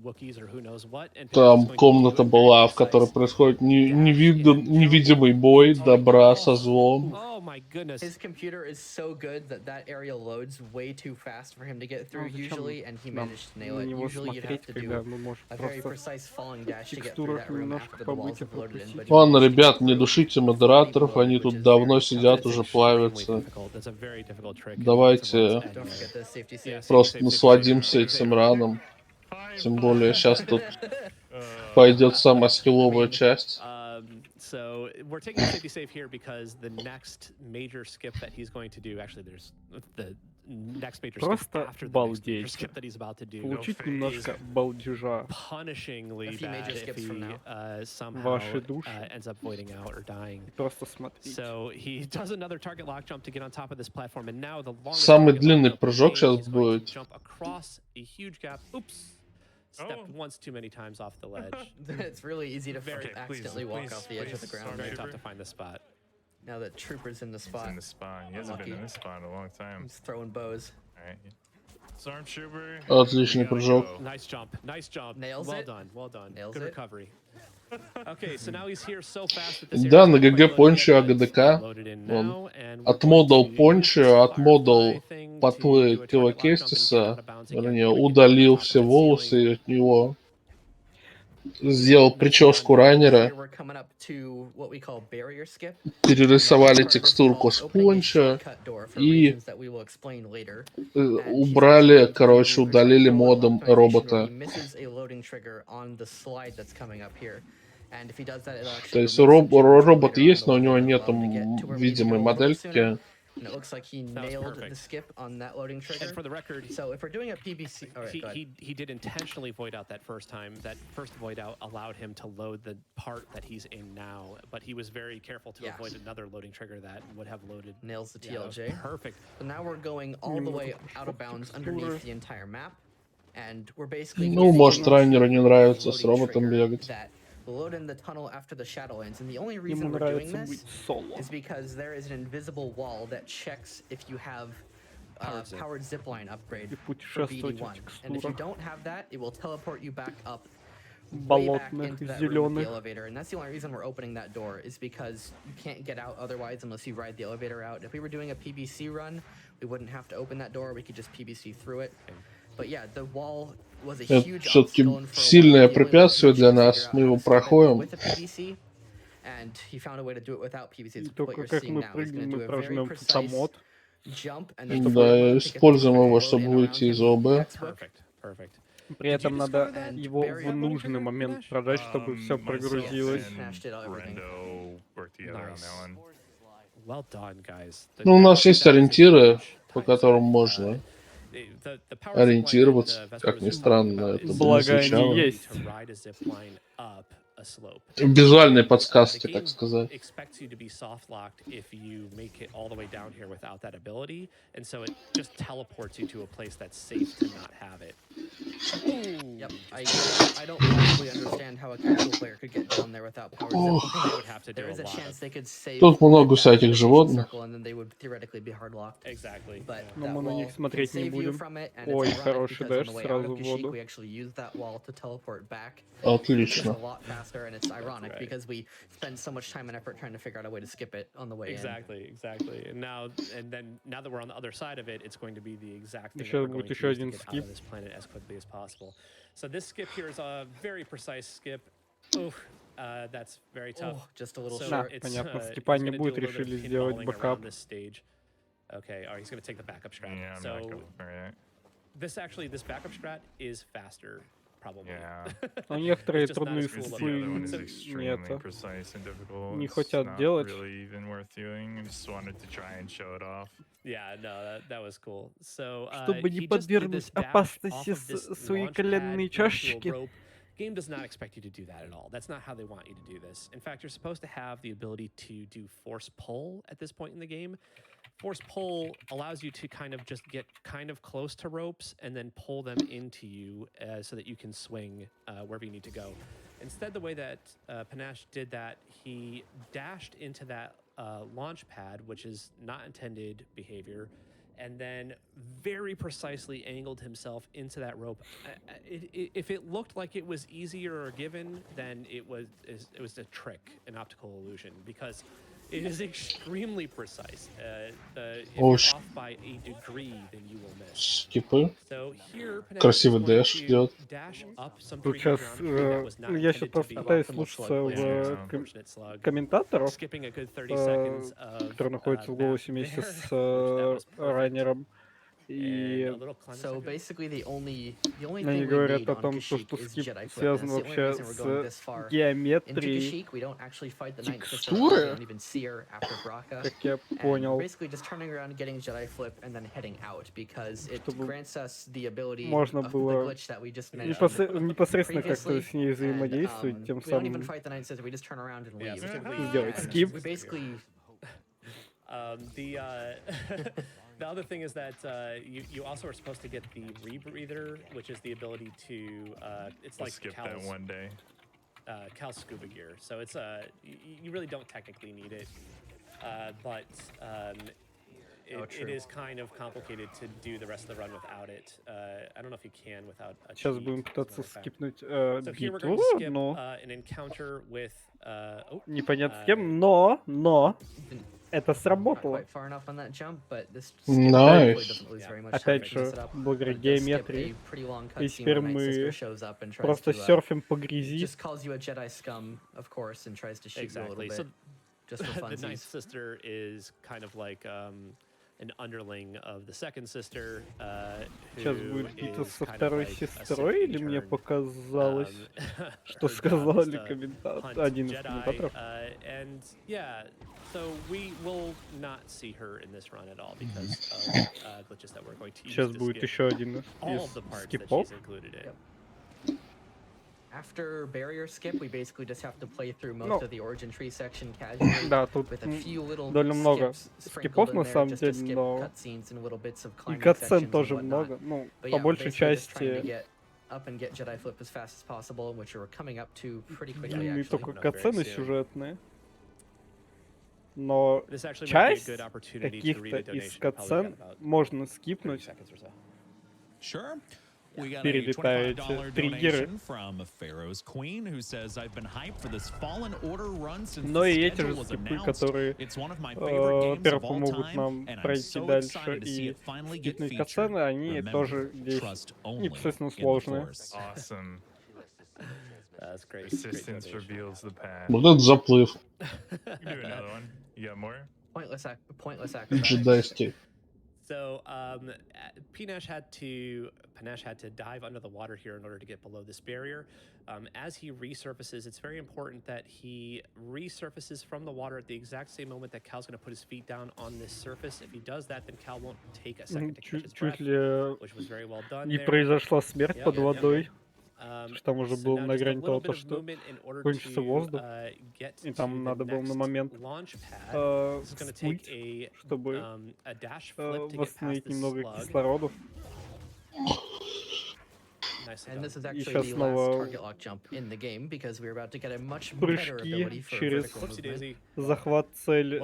Wookiees or who knows what. And Panache is Там going to комната do a very была, в которой precise происходит dash and невидимый бой добра со злом. Oh my goodness. His computer is so good that area loads way too fast for him to get through usually, and he managed to nail it. Usually you'd have to do a very precise falling dash to get through that room after the walls have loaded in. But he Ладно, managed to ребят, get не through душите модераторов, они тут давно сидят, уже плавятся. Давайте Don't forget the safety save. просто насладимся этим раном. Тем более сейчас тут пойдет самая скилловая часть. So we're taking a safety save here because the next major skip that he's going to do, actually there's the next major skip Просто after the next major балдеть. skip that he's about to do. Получить немножко балдежа. Punishingly A few major bad if skips from he now. somehow Ваши души. ends up voiding out or dying. Просто смотрите. So he does another target lock jump to get on top of this platform, and now the longest Самый target длинный lock jump прыжок made, сейчас he's going to будет. jump across a huge gap. Oops. Stepped once too many times off the ledge. It's really easy to Very accidentally walk off the edge of the ground Very there. tough to find the spot. Now that Trooper's in the He's spot, in the spot. He hasn't been in this spot in a long time. he's throwing bows. Alright. Stormtrooper. Отличный we gotta прыжок. go. Nice jump. Nice jump. Nails well it. done. Well done. Nails Good it. recovery. Okay, so now he's here so fast that this Да, area's на not quite ГГ loaded Пончо yet, but it's AGDQ. loaded in Он now, and we're отмодал going to use Пончо, this отмодал firefly thing to патлы do a target lock jump and get Килокестиса, out of bounds again. вернее, We're gonna get удалил on top of все that волосы ceiling. от него, сделал Nicely прическу done. раннера, Here we're coming up to what we call barrier skip. перерисовали Part of this текстурку involves с opening a Пончо shortcut door for и reasons that we will explain later. And he's убрали, going to короче, do a удалили roll-up модом optimization where робота. he misses a loading trigger on the slide that's coming up here. And if he does that, it'll То actually есть remove some geometry робот later on in есть, the но у level него and нет allow him to get to where we need to видимой go a little bit sooner. модельки. And it looks like he That was nailed the perfect. skip on that loading trigger. And for the record, So if we're doing a PBC, all right, go ahead. he did intentionally void out that first time. That first void out allowed him to load the part that he's in now, but he was very careful to Yeah. avoid another loading trigger that would have loaded. Nails the Yeah, that was TLJ. perfect. So now we're going all the way out of bounds underneath the entire map, and we're basically Ну, using может, a раннеру не нравится с loading роботом trigger бегать. that load in the tunnel after the Shadowlands. And the only Ему reason we're doing нравится быть this соло. is because there is an invisible wall that checks if you have powered zipline upgrade И for путешествовать в BD1. And if you текстурах don't have that, it will teleport you back up way back болотных, into that room with the зеленых. elevator. And that's the only reason we're opening that door, is because you can't get out otherwise unless you ride the elevator out. If we were doing a PBC run, we wouldn't have to open that door. We could just PBC through it. But yeah, the wall was a Это huge все-таки obstacle, and for a while, сильное the only way to препятствие для figure нас. out Мы how его to stop it проходим. with a PBC, and he found a way to do it without PBC. И It's what только you're как seeing мы now. He's going прыгнем, to мы do a very прожмем precise тутамод. jump, and then Да, forward tick используем attack его, and чтобы load in выйти around из him ОБ. with Xbook. Perfect. Perfect. При Did you этом надо discover that его barrier в loading нужный trigger, момент Panache? прожать, чтобы все Myself прогрузилось. and Smashed it out, everything. Brendo worked together on Nice. that one. Well done, guys. Ну, у нас есть That was a ориентиры, huge по time которым save. можно The power ориентироваться. zipline that, Как Vesper ни was just странно, talking about это is бы не Благо они звучало. есть. to ride a zipline up a slope. Визуальные The подсказки, так game сказать. expects you to be soft locked if you make it all the way down here without that ability, and so it just teleports you to a place that's safe to not have it. Yep, I don't possibly understand how a casual player could get down there without powered zipline. They would have to do There a is a lot chance of... they could save Тут много with that всяких levitation животных. circle, and then they would theoretically be hard locked. Exactly. But Но that мы на wall них can смотреть не save you будем. from it, and Ой, it's ironic хороший because on дэш the way out сразу of в Kashyyyk воду. we actually used that wall to teleport back. Which is a Отлично. lot faster, and it's ironic right. because we spend so much time and effort trying to figure out a way to skip it on the way in. Exactly. And now that we're on the other side of it, it's going to be the exact thing that Сейчас we're будет going to еще use to один get out скип. of this planet as quickly as possible. So this skip here is a very precise skip. Oof, that's very tough. Oh, just a little So short. понятно, he's скипа не gonna будет, do a little bit of решили сделать pinballing бэкап. around this stage. Okay, he's going to take the backup strat. Yeah, I'm So not going this backup strat is faster, probably. Yeah. Но некоторые It's just not трудные as cool Because looking. the other one is слои extremely precise and difficult. не It's хотят not делать. really even worth doing. I just wanted to try and show it off. Yeah, no, that was cool. So Чтобы не he just did подвергнуть this dash опасности off of this свои launch коленные pad into a чашечки. rope. Game does not expect you to do that at all. That's not how they want you to do this. In fact, you're supposed to have the ability to do force pull at this point in the game. Force pull allows you to kind of just get kind of close to ropes and then pull them into you so that you can swing wherever you need to go. Instead, the way that Panache did that, he dashed into that launch pad, which is not intended behavior, and then very precisely angled himself into that rope. If it looked like it was easier or given, then it was a trick, an optical illusion, because it is extremely precise. If you're off by a degree, then you will miss. Скипы. So here, Panache Красивый is going дэш to идет. dash up some Тут 3D сейчас geometry that was not я сейчас intended to просто be пытаюсь optimal слушаться slug в player. unfortunate slug. комментаторов, Skipping a good 30 seconds of которые находятся в голосе вместе there, с which that was perfect. Райнером. And И a little climb So second. basically, the only они thing we говорят need о on том, что Kashyyyk is скип Jedi flip. связан And that's the only вообще reason we're going this с far. Into геометрией, Kashyyyk, we don't actually fight the Ninth Sister. Текстуры? We don't even see her after Bracca. как я And понял. we're basically just turning around and getting Jedi flip and then heading out because it Чтобы grants us the ability можно of the было glitch that we just mentioned. непосредственно как-то previously, с ней взаимодействовать, тем we don't even самым fight the Ninth Sister. We just turn around and Yeah, leave. specifically сделать And скип. we basically the other thing is that you also are supposed to get the rebreather, which is the ability to it's I'll like skip Cal's, that one day. Cal's scuba gear. So it's you really don't technically need it, but it is kind of complicated to do the rest of the run without it. I don't know if you can without a Сейчас cheat, будем as a пытаться matter of fact. скипнуть So here we're going битву, to skip но an encounter with непонятно с кем, но это not сработало. quite far enough on that jump, but this Nice. hopefully doesn't lose very much time Опять picking же, this up. благодаря But it does skip геометрии. a pretty long И cutscene теперь where Night Sister мы shows up and tries просто to серфим по грязи. just calls you a Jedi scum, of course, and tries to shoot you a little exactly. bit So just for the Ninth funsies. Sister is kind of like an underling of the Second Sister. Сейчас Who будет битва is со kind of второй like a сестрой, или мне Sith показалось, intern. что Her job is сказали to hunt один из Jedi, комментаторов? and yeah, so we will not see her in this run at all because of glitches that we're going to use Сейчас to будет skip еще один all из of the parts that скипов. she's included in. Yep. After barrier skip, we basically just have to play through most Ну, of the origin tree section casually. да, тут With a few little довольно много skips скипов sprinkled на in there самом just to деле, skip но cutscenes and little bits of и climbing катсцен sections and тоже whatnot. много. Ну, But по yeah, we're большей basically just trying to части get up and get Jedi flip as fast as possible, which we're coming up to pretty quickly длинные actually. только No, very катсцены soon. сюжетные. Но This actually might be a часть good opportunity to read a каких-то из donation. Probably got катсцен about можно 30 скипнуть. seconds or so. Sure. We got a Перелетая эти $25 триггеры. donation from Pharaoh's Queen, who says, I've been hyped for this Fallen Order run since Но the и эти schedule же was скипы, announced. которые, It's one of my favorite games of во-первых, all помогут time, нам and I'm пройти so дальше excited to see и it finally get скипнуть featured. катсцены, они Remember, тоже здесь trust only непосредственно in the сложные. Force. Awesome. That's great. Persistence Great donation. reveals the path. Вот это заплыв. You can do another one. You got more? Pointless И acrobatics. джедайский. So Panache had to dive under the water here in order to get below this barrier. As he resurfaces, it's very important that he resurfaces from the water at the exact same moment that Cal's going to put his feet down on this surface. If he does that, then Cal won't take a second to catch his breath, Чуть ли which was very well done не there. произошла смерть Yep, под yep, yep. водой. Что там уже было на грани того, что кончится воздух, и там надо было на момент всплыть, чтобы восстановить немного кислороду. And this is И actually сейчас the last снова target lock jump in the game because we're about to get a much better прыжки ability for через vertical movement. захват цели,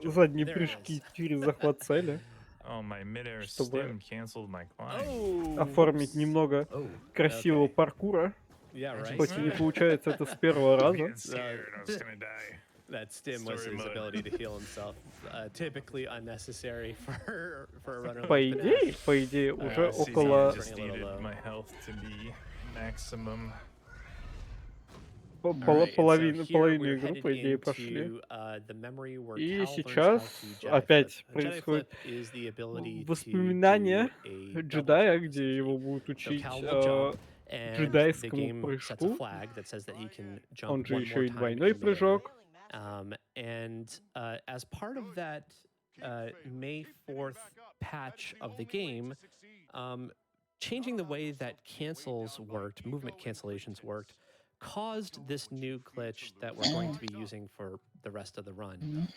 задние прыжки через захват цели, Oh, my midair чтобы stim canceled my climb. оформить немного красивого паркура. Хоть и не получается это с первого I'm раза. getting scared. I was gonna die. That stim was Story his mode. ability to heal himself. Typically unnecessary for a runner По like идее, уже See, около I just needed my health to be maximum. половины игры, по идее, прошли. И сейчас опять происходит воспоминание джедая, где его будут учить джедайскому прыжку. Он же еще и двойной прыжок. As part of that May 4th patch of the game, changing the way that cancels worked, movement cancellations worked, caused this new glitch that we're going to be using for the rest of the run.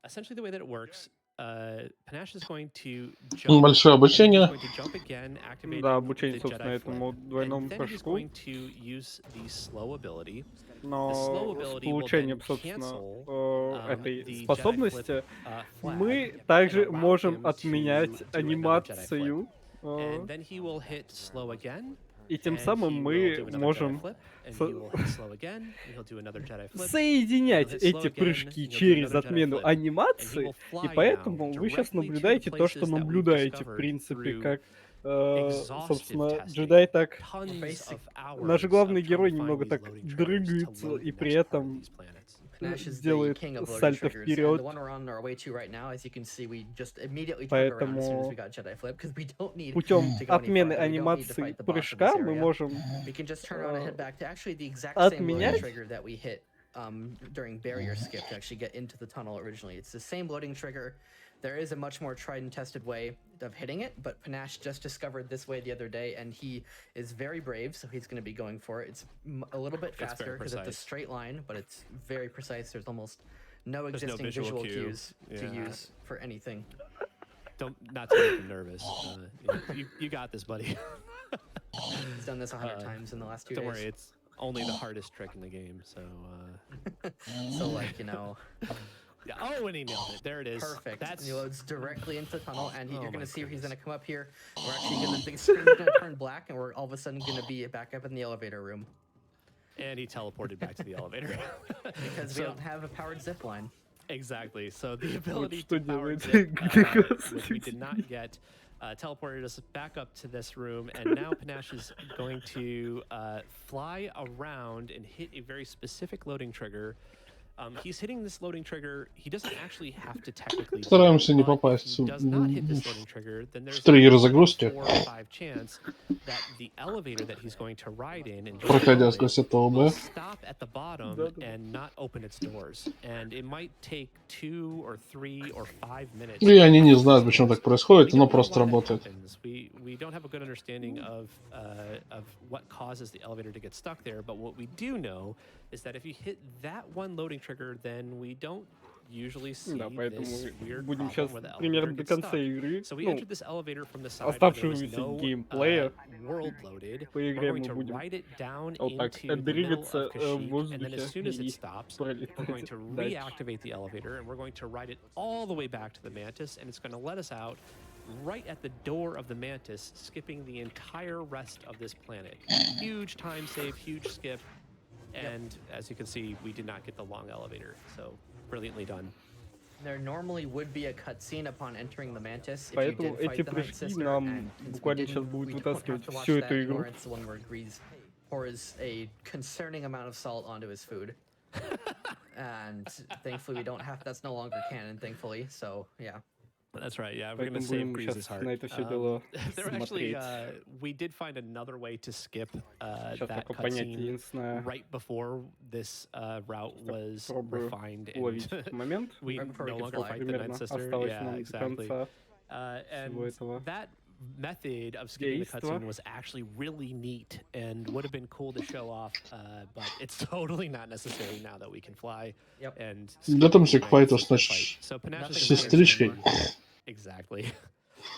Essentially, the way that it works, Panache is going to jump. Большое обучение. Going to jump again, activating Да, обучение, the собственно, Jedi этому flip, двойному and then he's прыжку. going to use the slow ability. Но с получением, собственно, этой the способности Jedi flip, мы flag, также and allow можем him to отменять do another Jedi анимацию. And then he will hit slow again. И тем and самым he will мы do another можем Jedi flip, and he will hit slow again, and he'll do another Jedi flip, соединять and he'll hit slow эти again, прыжки and he'll do через another Jedi отмену flip. анимации, And he will и fly поэтому now вы сейчас directly to the наблюдаете то, что places that we've наблюдаете, в discovered принципе, through как, exhaustive собственно, testing, джедай так... tons of Наш hours главный of trying герой to find немного these так loading triggers to дрыгается, load и the при next part of этом these planets. Panache is the делает king of loading сальто triggers, and вперед. the one we're on our way to right now, as you can see, we just immediately turned around as soon as we got Jedi flip, because we don't need Путем to go any отмены farther. We don't need to анимации fight the boss of this прыжка мы area. можем We can just turn around and head back to actually the exact same loading отменять trigger that we hit during barrier skip to actually get into the tunnel originally. It's the same loading trigger. There is a much more tried and tested way of hitting it, but Panache just discovered this way the other day, and he is very brave, so he's going to be going for it. It's a little bit faster because it's a straight line, but it's very precise. There's almost no existing visual cues to use for anything. Not to make him nervous. You got this, buddy. He's done this 100 times in the last 2 days. Don't worry, it's only the hardest trick in the game, so... So, like, you know... Yeah. Oh, and he nailed it. There it is. Perfect. That's... He loads directly into the tunnel, and you're going to see he's going to come up here. We're actually going to... The screen's going to turn black, and we're all of a sudden going to be back up in the elevator room. And he teleported back to the elevator. Because we don't have a powered zip line. Exactly. So the ability что to power делает zip, which we did not get, teleported us back up to this room, and now Panache is going to fly around and hit a very specific loading trigger. He's hitting this loading trigger. He doesn't actually have to technically. Стараемся не but if попасть he does not hit this loading trigger, then there's в триггер a загрузки. 4 or 5 chance that the elevator that he's going to ride in and Проходя destroy сквозь это will ОБ. stop at the bottom and not open its doors. And it might take 2 or 3 or 5 minutes. И они не знают, почему так происходит, оно просто работает. We don't have a good understanding of what causes the elevator to get stuck there, but what we do know is that if you hit that one loading trigger, then we don't usually see Да, поэтому this weird будем problem сейчас where the elevator примерно до gets конца stuck. игры, So we ну, entered this elevator from the side where there was оставшегося no геймплея world loaded. по We're игре going мы to будем ride it down вот так into the middle двигаться of в Kashyyyk, and then as воздухе soon as it и stops, we're going to пролетать дальше. reactivate the elevator, and we're going to ride it all the way back to the Mantis, and it's going to let us out right at the door of the Mantis, skipping the entire rest of this planet. Huge time save, huge skip, and as you can see, we did not get the long elevator, so brilliantly done. There normally would be a cutscene upon entering the Mantis if you Поэтому did эти fight the Night прыжки Sister, нам and since we буквально didn't, сейчас будут we don't have вытаскивать to watch всю that эту игру. anymore. It's the one where Grease pours a concerning amount of salt onto his food. And thankfully we don't have, that's no longer canon, thankfully, so yeah. That's right, yeah, we're going to Поэтому save будем Grease's сейчас heart. на это все дело There actually, смотреть. we did find another way to skip Сейчас that только понять cutscene единственное, right before this route was пробую refined, уловить and этот момент. we Right before we no could longer fly. fight the Night Примерно Sister. осталось Yeah, нам до exactly. конца And всего этого. that method of skipping the Действо. cutscene was actually really neat and would have been cool to show off, but it's totally not necessary now that we can fly. Yep. And Да там skip всех the файтов sister с fight. So Panache is Nothing just standing сестричкой. Exactly.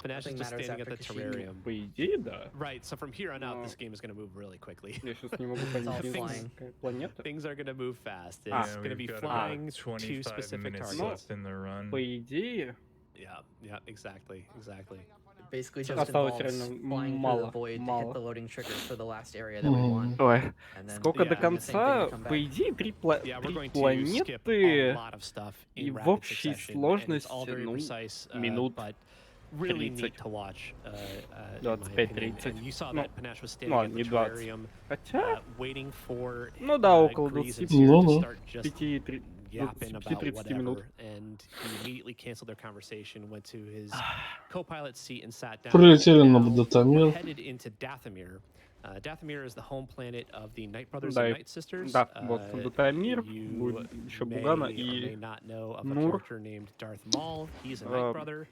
Panache is Nothing just matters standing at the after Kashyyyk. terrarium. По идее, да. Right, so from here on out, No. this game is going to move really quickly. Я сейчас не могу It's all понять, flying. какая планета. Things are going to move fast. It's Ah. going to be we've got flying about to 25 specific minutes targets. left in the run. По идее, Yeah, exactly. It basically just осталось involves реально flying through the мало, void to hit мало. the loading triggers for the last area that we want. Ой, And then сколько до Yeah. doing the same thing to конца, come по back. идее, три Yeah, we're going to skip a планеты lot of stuff и in в rapid общей succession, and it's сложности, all very ну, precise, минут but really 30. neat to watch. In my 25-30. opinion. And you saw Ну, that Panache was standing ну, at the не 20. terrarium, Хотя, waiting for ну да, около Grease and 20, Seer to Ну-ну. start just 5, yapping about 25-30 минут. whatever, and he immediately canceled their conversation, went to his co-pilot seat and sat down. Прилетели на Now we're Датамир. headed into Dathomir. Dathomir is the home planet of the Night Brothers Да, and и- Night Sisters. да, вот Датамир, You будет еще may Бугана or may и not know of a Нур. character named Darth Maul. He's a Night Эм, Brother.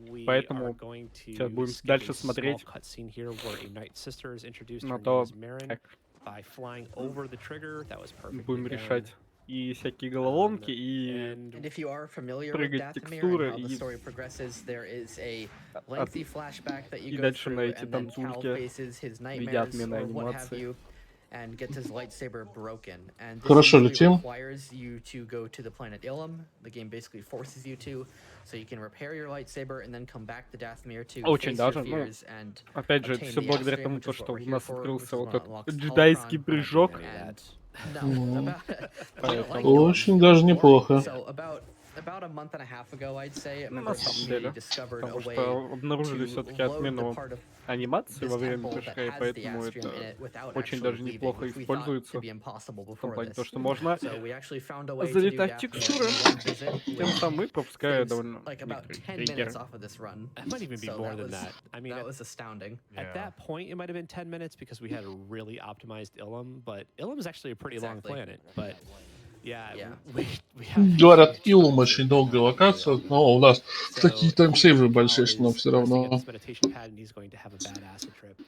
We поэтому are going to сейчас будем skip дальше a small смотреть cutscene here where a Night Sister is introduced. на Her name то, is Marin. как By flying over the trigger, that was perfect. будем решать и всякие головоломки, и And if you are familiar with прыгать Dathomir and текстуры, how the и story progresses, there is a от- lengthy flashback that you и go дальше на through, эти and then Cal танцульки faces his видят nightmares мне на or what have анимации. you, and gets his lightsaber broken. And this Хорошо, usually летим. requires you to go to the planet Ilum. The game basically forces you to, so you can repair your lightsaber and then come back to Dathomir to Очень face your даже, ну, fears and опять же, это obtain все the благодаря Restrim, тому, which is что what we're у here нас for, открылся which is вот what этот unlocks джедайский Holocron. прыжок. And no, Мгм. about, I don't like Поэтому, Ilum. Очень даже неплохо. So about a month and a half ago, I'd say, a ну, member на of the самом community деле, discovered a потому way что обнаружили to все-таки load the отмену part of анимации this во время temple that прыжка, и has the поэтому Astrum in это it without очень actually даже leaving, неплохо which we thought to используется. be impossible В том before плане, то, this. что можно So we actually found a way to do залетать в Dathomir текстуры, in one visit, тем which самым пропуская saves довольно like about некоторые 10 minutes триггеры. off of this run. It might even be So more that than was- that. I mean, that was astounding. at that point, it might have been 10 minutes because we had a really optimized Ilum, but Ilum is actually a pretty long Exactly. planet. But yeah, Yeah. we have Говорят, Илум очень долгая локация, но у нас So такие here, таймсейвы Cal большие, но is все resting at равно. this meditation pad, and he's going to have a bad acid trip.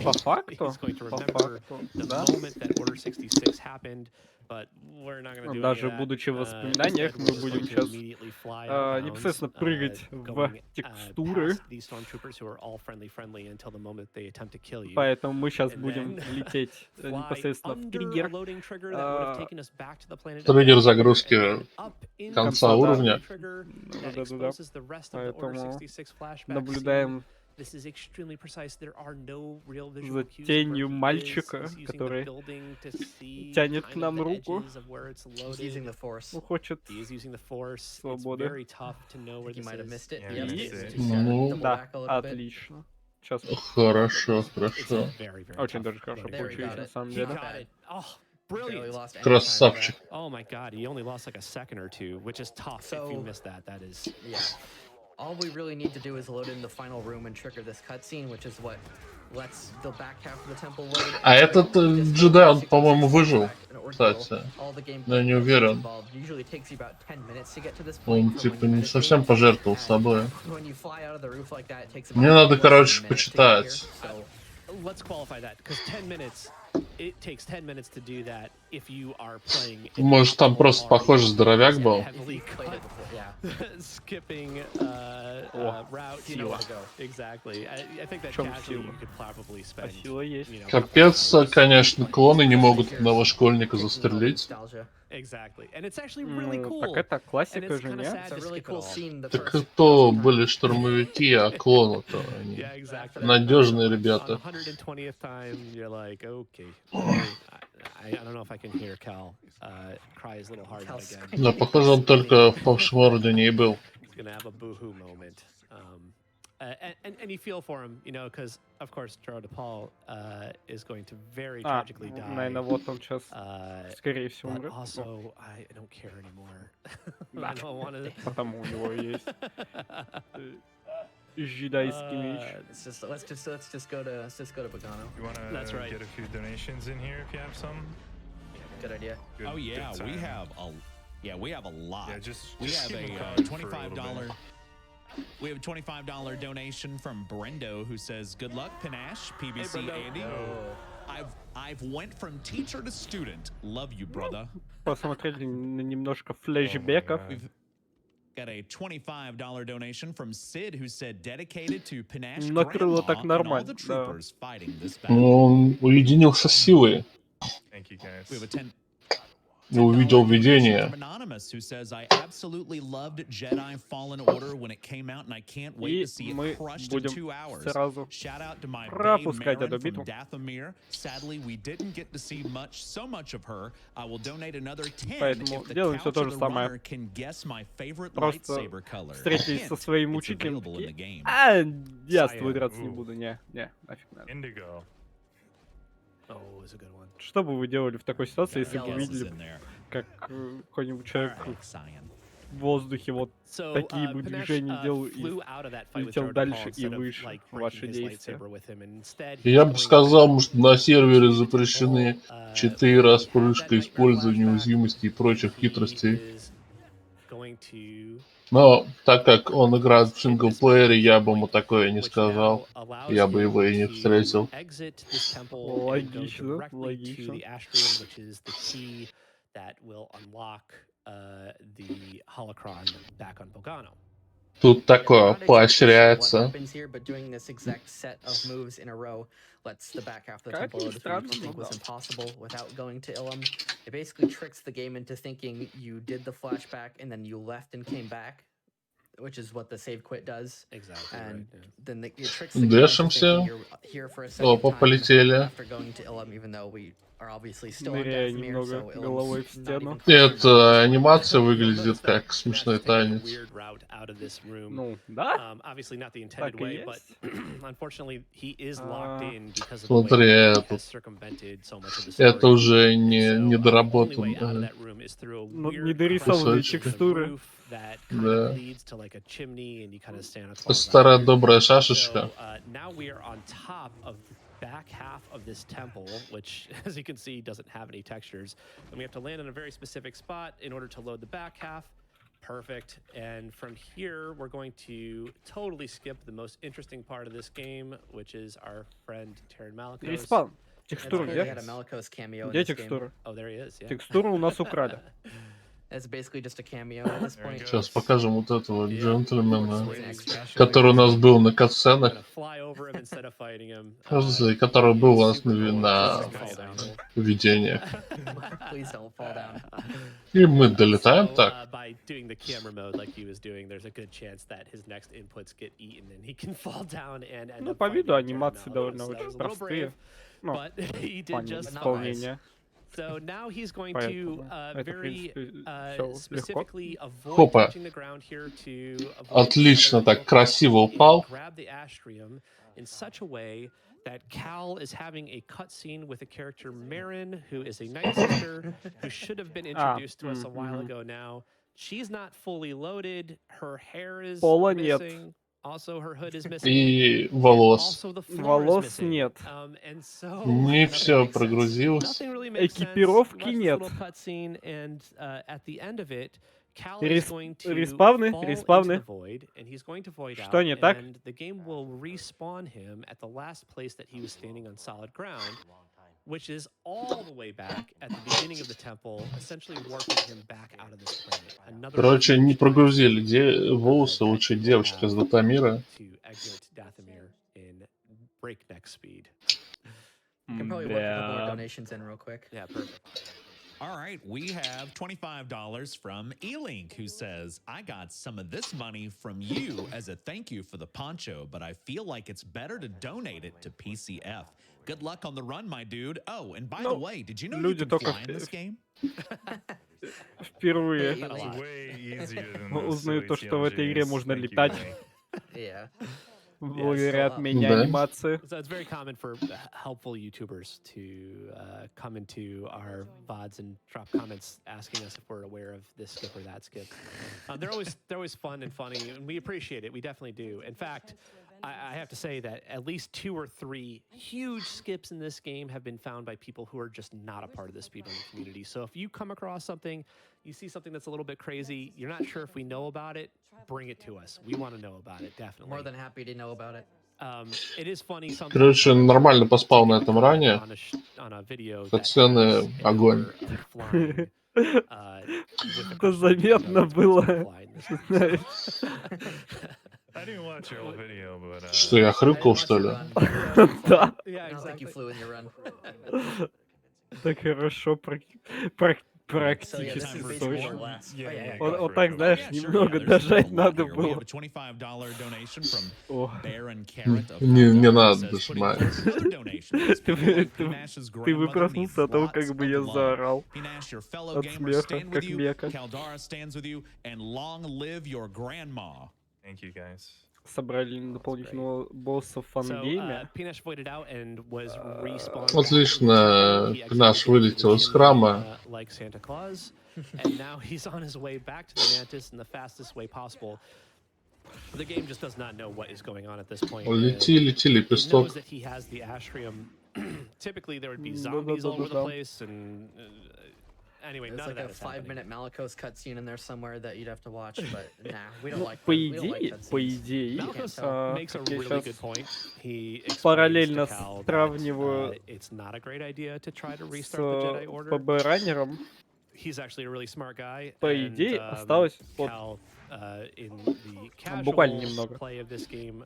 По факту, He's going to по remember факту, the да. moment that Order 66 happened, but we're not going to do Даже any of that. будучи в Instead, воспоминаниях, мы we're будем going to сейчас immediately fly out of bounds, непосредственно прыгать в going, текстуры, past these stormtroopers who are all friendly until the moment they attempt to kill you. поэтому мы сейчас And будем then лететь Fly непосредственно в under a триггер. loading trigger that would have taken us back to the planet Триггер of Dathomir, загрузки and then up into конца the уровня. loading trigger that Да-да-да. exposes the rest of the Order Поэтому 66 flashback наблюдаем scene. This is extremely precise. There are no real visual за cues of where тенью he is. мальчика, He's using the который building to see тянет к kind of нам the руку. edges of where it's He's using loaded. the Force. Ну, хочет He is using the Force. It's свободы. very tough to know where You this might have is. missed it. Yeah, Yep, we it's missed it. just gotta Ну, double Да, back a little bit. отлично. Сейчас Хорошо, It's a хорошо. very, very очень tough даже хорошо loading There we trigger. получилось, got на it. самом He деле. got it. Oh, Barely brilliant. lost any time for that. Красавчик. Oh my god, he only lost like a second or two, which is tough if you So- miss that. That is. Yeah. All we really need to do is load in the final room and trigger this cutscene, which is what lets the back half of the temple load. А этот джедай, он, по-моему, выжил, кстати. Но я не уверен. Он, типа, не совсем пожертвовал собой. Мне надо, короче, почитать. Let's qualify that because 10 minutes. It takes 10 minutes to do that if you are playing. Может, там просто похоже здоровяк был. Heavily cut, skipping routes. You know where to go. Exactly. I think that В чём casually сила? you could probably А spend. сила есть. You know, Капец, конечно, клоны не могут одного школьника застрелить. Exactly. And it's actually really Ну, cool. так это And классика it's же, kinda нет? sad to skip it all. Так кто были штурмовики, а клоны-то они Yeah, exactly. надежные On ребята. 120th time, you're like, okay. I don't know if I can hear Cal cry his little heart out again. Да, похоже, он только в Павшмордене и был. He's gonna have a boohoo moment. And you feel for him, you know, because of course Gerard DePaul is going to very А, tragically die. наверное, вот он сейчас, скорее всего, But умрет. also, I don't care anymore. Да. I don't want to. Потому у него есть джедайский меч. Let's just go to Bogano. You want to That's right. get a few donations in here if you have some? Good idea. Good, Oh yeah, good we time. have a lot. Yeah, just We have keep 'em a coming for a $25 little bit. We have a $25 donation from Brendo who says, "Good luck, Panache, PBC, Andy. I've went from teacher to student. Love you, brother." Посмотрели немножко Oh my флешбеков. God. We've got a $25 donation from Sid who said, "Dedicated to Panache Накрыло Grandma так and all нормально, the да. troopers fighting this battle." Он уединился с силой. Thank you guys. We have a $10 Увидел donation видение. from Anonymous who says, "I absolutely loved Jedi Fallen Order when it came out, and I can't wait И to see мы it crushed in будем 2 hours. сразу Shout out to my bae пропускать Marin эту from битву. Dathomir. Sadly, we didn't get to see so much of her. I will donate another 10 Поэтому if the делаем всё couch то of же the самое. runner can guess my favorite Просто lightsaber color. встретились со Hint, своим it's учителем. available in the Такие, game. я с тобой Cyan. драться не Ooh. буду. Не, нафиг надо. Indigo. Oh, it's a good one. Что бы вы делали в такой ситуации, если бы Guesses увидели, in there. как какой-нибудь человек All right, Cyan. в воздухе вот So, такие бы Panache, движения делал и flew out of that fight with летел Darth дальше Maul и instead of, выше like, ваши breaking his действия? lightsaber with him. Instead, Я he's бы going сказал, back может, на сервере to the запрещены temple, читы, where we have распрыжка, that использование nightmare уязвимости и flashback, прочих and he хитростей. is going to Но так как он играет в hit this синглплеере, я бы ему point, такое не which сказал. now allows Я бы him его и не to встретил. exit this temple and go Логично, directly to логично. the Astrium, which is the key that will unlock the holocron back on Bogano. Тут такое Not exactly sure what поощряется. happens here, but doing this exact set of moves in a row lets the back half of the Как temple ни load, which we странно, used to think но was да. impossible without going to Ilum. It basically tricks the game into thinking you did the flashback and then you left and came back, which is what the save quit does. Exactly And right. Yeah. then it tricks the game into Дышимся. thinking you're here for a second Опа, time полетели. after going to Ilum, even though we are obviously still on Ныряя Dathomir, немного so головой Ilum's в not стену. even close to our Эта minds. анимация You'll выглядит notice that как Panache смешной is taking a танец. weird route out of this room. Ну, да? Obviously not the intended Так и way, but есть. unfortunately he is locked А, in because of the way Смотри, that he этот. has circumvented so much of the Это story. уже And не so, the only way out of недоработанное. that room is through a Ну, weird недорисованные crevice in the текстуры. roof that kind Да. of leads to like a chimney, and you kind of Santa Это Claus. старая добрая шашечка. So now we are on top of the back half of this temple, which, as you can see, doesn't have any textures. And we have to land in a very specific spot in order to load the back half. Perfect. And from here, we're going to totally skip the most interesting part of this game, which is our friend Terran Malikos. Респаун. It's Текстуры cool где? they had a Malikos cameo in Где this game. текстуры? Oh, there he is. Yeah. Текстуры у нас украли. It's basically just a cameo at this There he point. Сейчас покажем вот этого Yeah. джентльмена, It's an extra. который у нас был на We're катсценах, gonna fly over him instead of fighting him. который был у нас Super cool. на Please don't fall down. видениях. Please don't fall down. И мы долетаем So, так. by doing the camera mode like he was doing, there's a good chance that his next inputs get eaten and he can fall down and end Ну, up по виду fighting Terran анимации Malikos. довольно So that очень was a little простые. brave, Ну, but he в did плане just fine. исполнения. So now he's going to Поэтому это, в very принципе, всё легко. specifically avoid Хопа. touching the ground here to avoid Отлично, another так kill красиво and упал. grab the Astrium in such a way that Cal is having a cutscene with a character Marin, who is a Night Sister, who should have been introduced to us a while ago now. She's not fully loaded. Her hair is Пола нет. missing. Also, her hood is missing. И And волос. also the floor is Волос missing. нет. And so Не nothing все makes sense. прогрузилось. Nothing really makes sense. Экипировки Watch this нет. little cutscene, and at the end of it, Cal is going to Респавны, fall into респавны. the void, and he's going to void Что out, не так? and the game will respawn him at the last place that he was standing on solid ground, which is all the way back at the beginning of the temple, essentially warping him back out of this planet. Another Короче, не huge прогрузили волосы that лучшей will девочки из have Датамира. to exit Dathomir in breakneck speed. You can probably whip a couple more Бля. donations in real quick. Yeah, perfect. All right, we have $25 from E-Link who says, "I got some of this money from you as a thank you for the poncho, but I feel like it's better to donate it to PCF. Good luck on the run, my dude. Oh, and by the Ну, way, did you know you люди can только fly in this game?" Впервые Hey, It's Link. way easier than those узнаю silly то, что в этой игре TLGs. можно Thank you, летать. Link. Yeah. благодаря so, отмене Да. анимации. So it's very common for helpful YouTubers to come into our VODs and drop comments asking us if we're aware of this skip or that skip. They're always fun and funny, and we appreciate it. We definitely do. In fact, I have to say that at least 2 or 3 huge skips in this game have been found by people who are just not a part of the speedrunning community. So if you come across something, you see something that's a little bit crazy, you're not sure if we know about it, bring it to us. We want to know about it, definitely. More than happy to know about it. It is funny sometimes. Короче, нормально поспал на этом ране. Катсцены огонь. Это заметно было. I didn't watch your whole video, but Что, я хрюкал, что ли? Да. Так хорошо практически точно. Вот так, знаешь, немного дожать надо было. Не надо дожимать. Ты выпроснулся от того, как бы я заорал от смеха, как мека. Thank you, guys. Собрали дополнительного босса в фангейме. Отлично, наш вылетел из храма. And now he's on his way back to the Mantis in the fastest way possible. The game just does not know what is going on at this point. Лети, лепесток. It knows that he has the Ashrium. Typically there would be zombies all over the place, and anyway, There's none like of that a is happening. 5-minute Malicos cutscene in there somewhere that you'd have to watch, but nah, we don't like. По We don't like идее, Malakos makes a как я really good сейчас point. He параллельно explains to Cal that, сравниваю it's not a great idea to try to с restart the Jedi Order. ПБ-раннером, He's actually a really smart guy. по идее, осталось вот Cal, in the буквально casual немного. play of this game,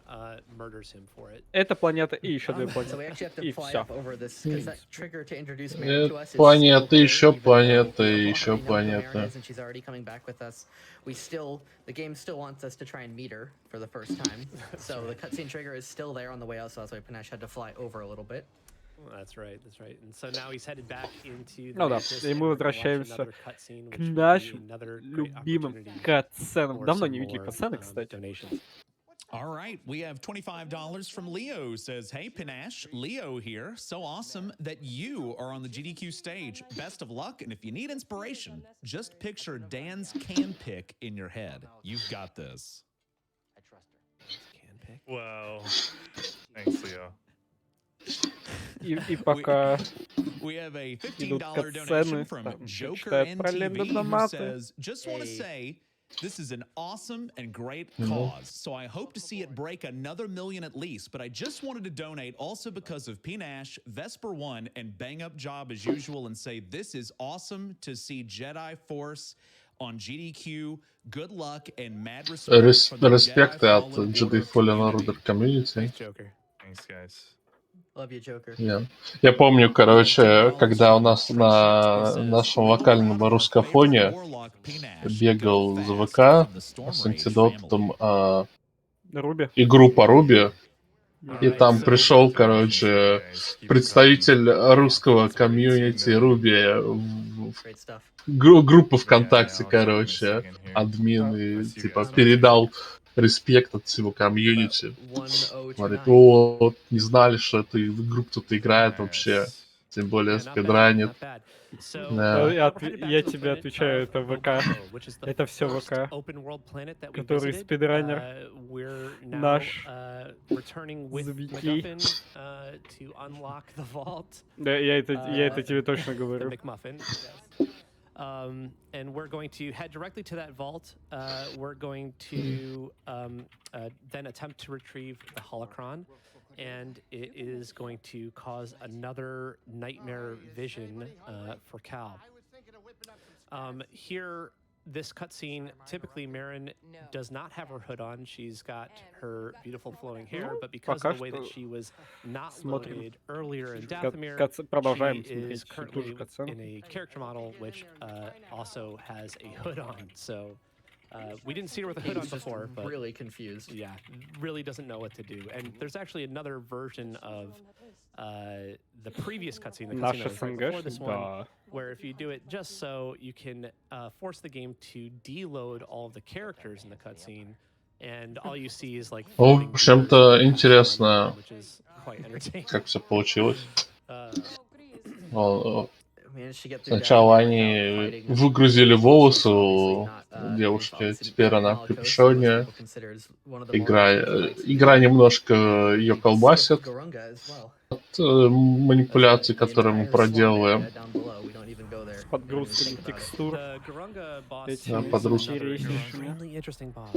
murders him for it. Эта планета и еще 2 So we планеты. actually have to И fly все. up over this because that trigger to introduce Maren to us is Планета, still еще there, планета, even though еще we know who Maren планета. is and she's already coming back with us. The game still wants us to try and meet her for the first time. So the cutscene trigger is still there on the way out, so that's why Panache had to fly over a little bit. That's right, that's right. And so now he's headed back into the Ну да, Mantis, и and мы we're gonna watch возвращаемся another cutscene, к which will be нашим another great любимым opportunity катсценам. for Давно some не видели more, катсцены, кстати. donations. All right, we have $25 from Leo. Says, hey, Panache, Leo here. So awesome that you are on the GDQ stage. Best of luck, and if you need inspiration, just picture Dan's can pick in your head. You've got this. I trust her. Can pick. Wow. Thanks, Leo. И пока We have a идут $15 donation катсцены, from там Joker читают параллельно NTV, who донаты. says, just want to say, this is an awesome and great cause, so I hope to see it break another million at least, but I just wanted to donate also because of Pnash, Vesper1, and Bang Up Job as usual, and say this is awesome to see Jedi Force on GDQ. Good luck and mad respect from the Респекты Jedi от Fallen Jedi Order Fallen community. Order community. Joker. Thanks, guys. Love you, Joker. Я помню, короче, когда у нас на нашем локальном русскофоне бегал за ВК с антидотом Руби. игру по Руби, и там пришел, короче, представитель русского комьюнити Руби Great stuff. группы ВКонтакте, короче, админ, и типа передал респект от всего комьюнити. Говорит, о, не знали, что эта группа тут играет вообще, тем более спидранит. Да. Я тебе отвечаю, это ВК. Это все ВК, который спидранер наш Звики. Да, я это тебе точно говорю. And we're going to head directly to that vault. We're going to then attempt to retrieve the holocron, and it is going to cause another nightmare vision for Cal. Here, this cutscene, typically Maren does not have her hood on. She's got her beautiful flowing hair, but because of the way that she was not loaded earlier in Dathomir, she is currently in a character model which also has a hood on. So we didn't see her with a hood on before, but really confused. Yeah, really doesn't know what to do. And there's actually another version of the previous cutscene, the cutscene that was right before this one, where if you do it just so, you can force the game to deload all of the characters in the cutscene, and all you see is like. В общем-то, интересно, which is quite entertaining. как все получилось. Сначала они выгрузили волосы у девушки, теперь она в капюшоне. Игра немножко ее колбасит от манипуляций, которые мы проделываем. С подгрузками текстур. The Garunga boss Этими is подружка. another интереснейшими. extremely interesting boss.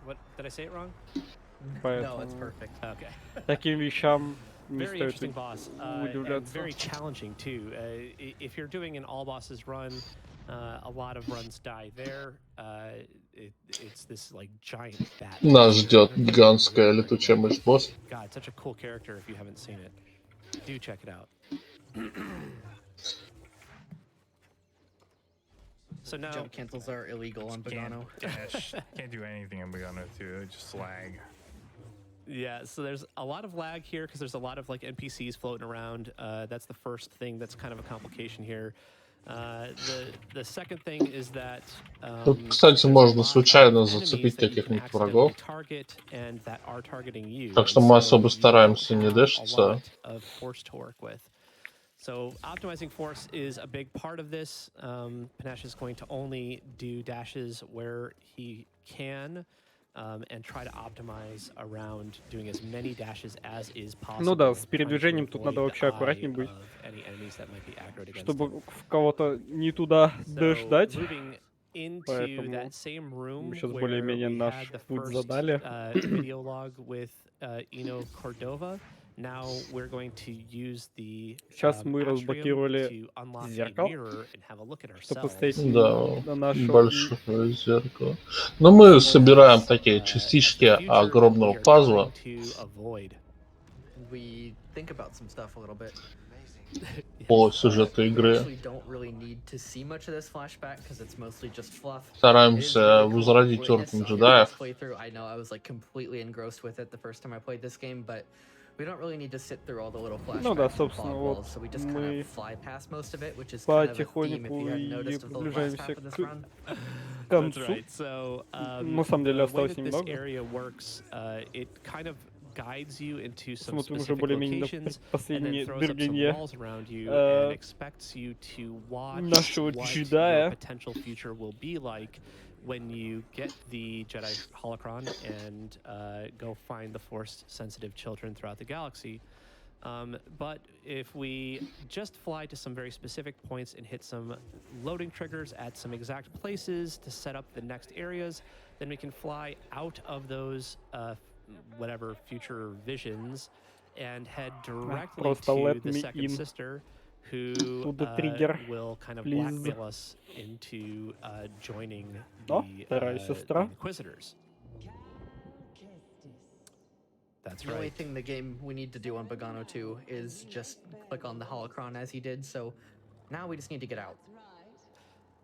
What did I say it wrong? No, it's Поэтому perfect. Okay. таким вещам не Very стоит interesting boss, and удивляться. very challenging too. If you're doing an all bosses run, a lot of runs die there. It's this like giant bat. Нас ждет гигантская летучая мышь-босс. God, such a cool character. If you haven't seen it, do check it out. So now, Jump cancels are illegal on Bogano. Can't do anything on Bogano too. Just lag. yeah, so there's a lot of lag here because there's a lot of like NPCs floating around. That's the first thing that's kind of a complication here. The second thing is that Тут, кстати, можно случайно зацепить каких-нибудь врагов. Так что мы особо стараемся не дэшиться. So optimizing force is a big part of this. Panache is going to only do dashes where he can and try to optimize around doing as many dashes as is possible. Ну да, с передвижением тут надо вообще аккуратнее быть, чтобы в кого-то не туда дождать. Поэтому мы сейчас более-менее наш путь задали. Сейчас мы разблокировали зеркало, чтобы стоять на нашем... большое зеркало. Но мы собираем такие частички огромного пазла. По сюжету игры. Стараемся возродить уровень джедаев. Ну да, собственно, вот мы потихоньку и приближаемся к концу. На самом деле осталось немного. Смотрим уже более-менее на последнее движение нашего джедая. When you get the Jedi holocron and go find the force-sensitive children throughout the galaxy. But if we just fly to some very specific points and hit some loading triggers at some exact places to set up the next areas, then we can fly out of those whatever future visions and head directly to the second sister, who will kind of blackmail us into joining the Inquisitors. That's right. The only thing the game we need to do on Bogano 2 is just click on the holocron as he did, so now we just need to get out.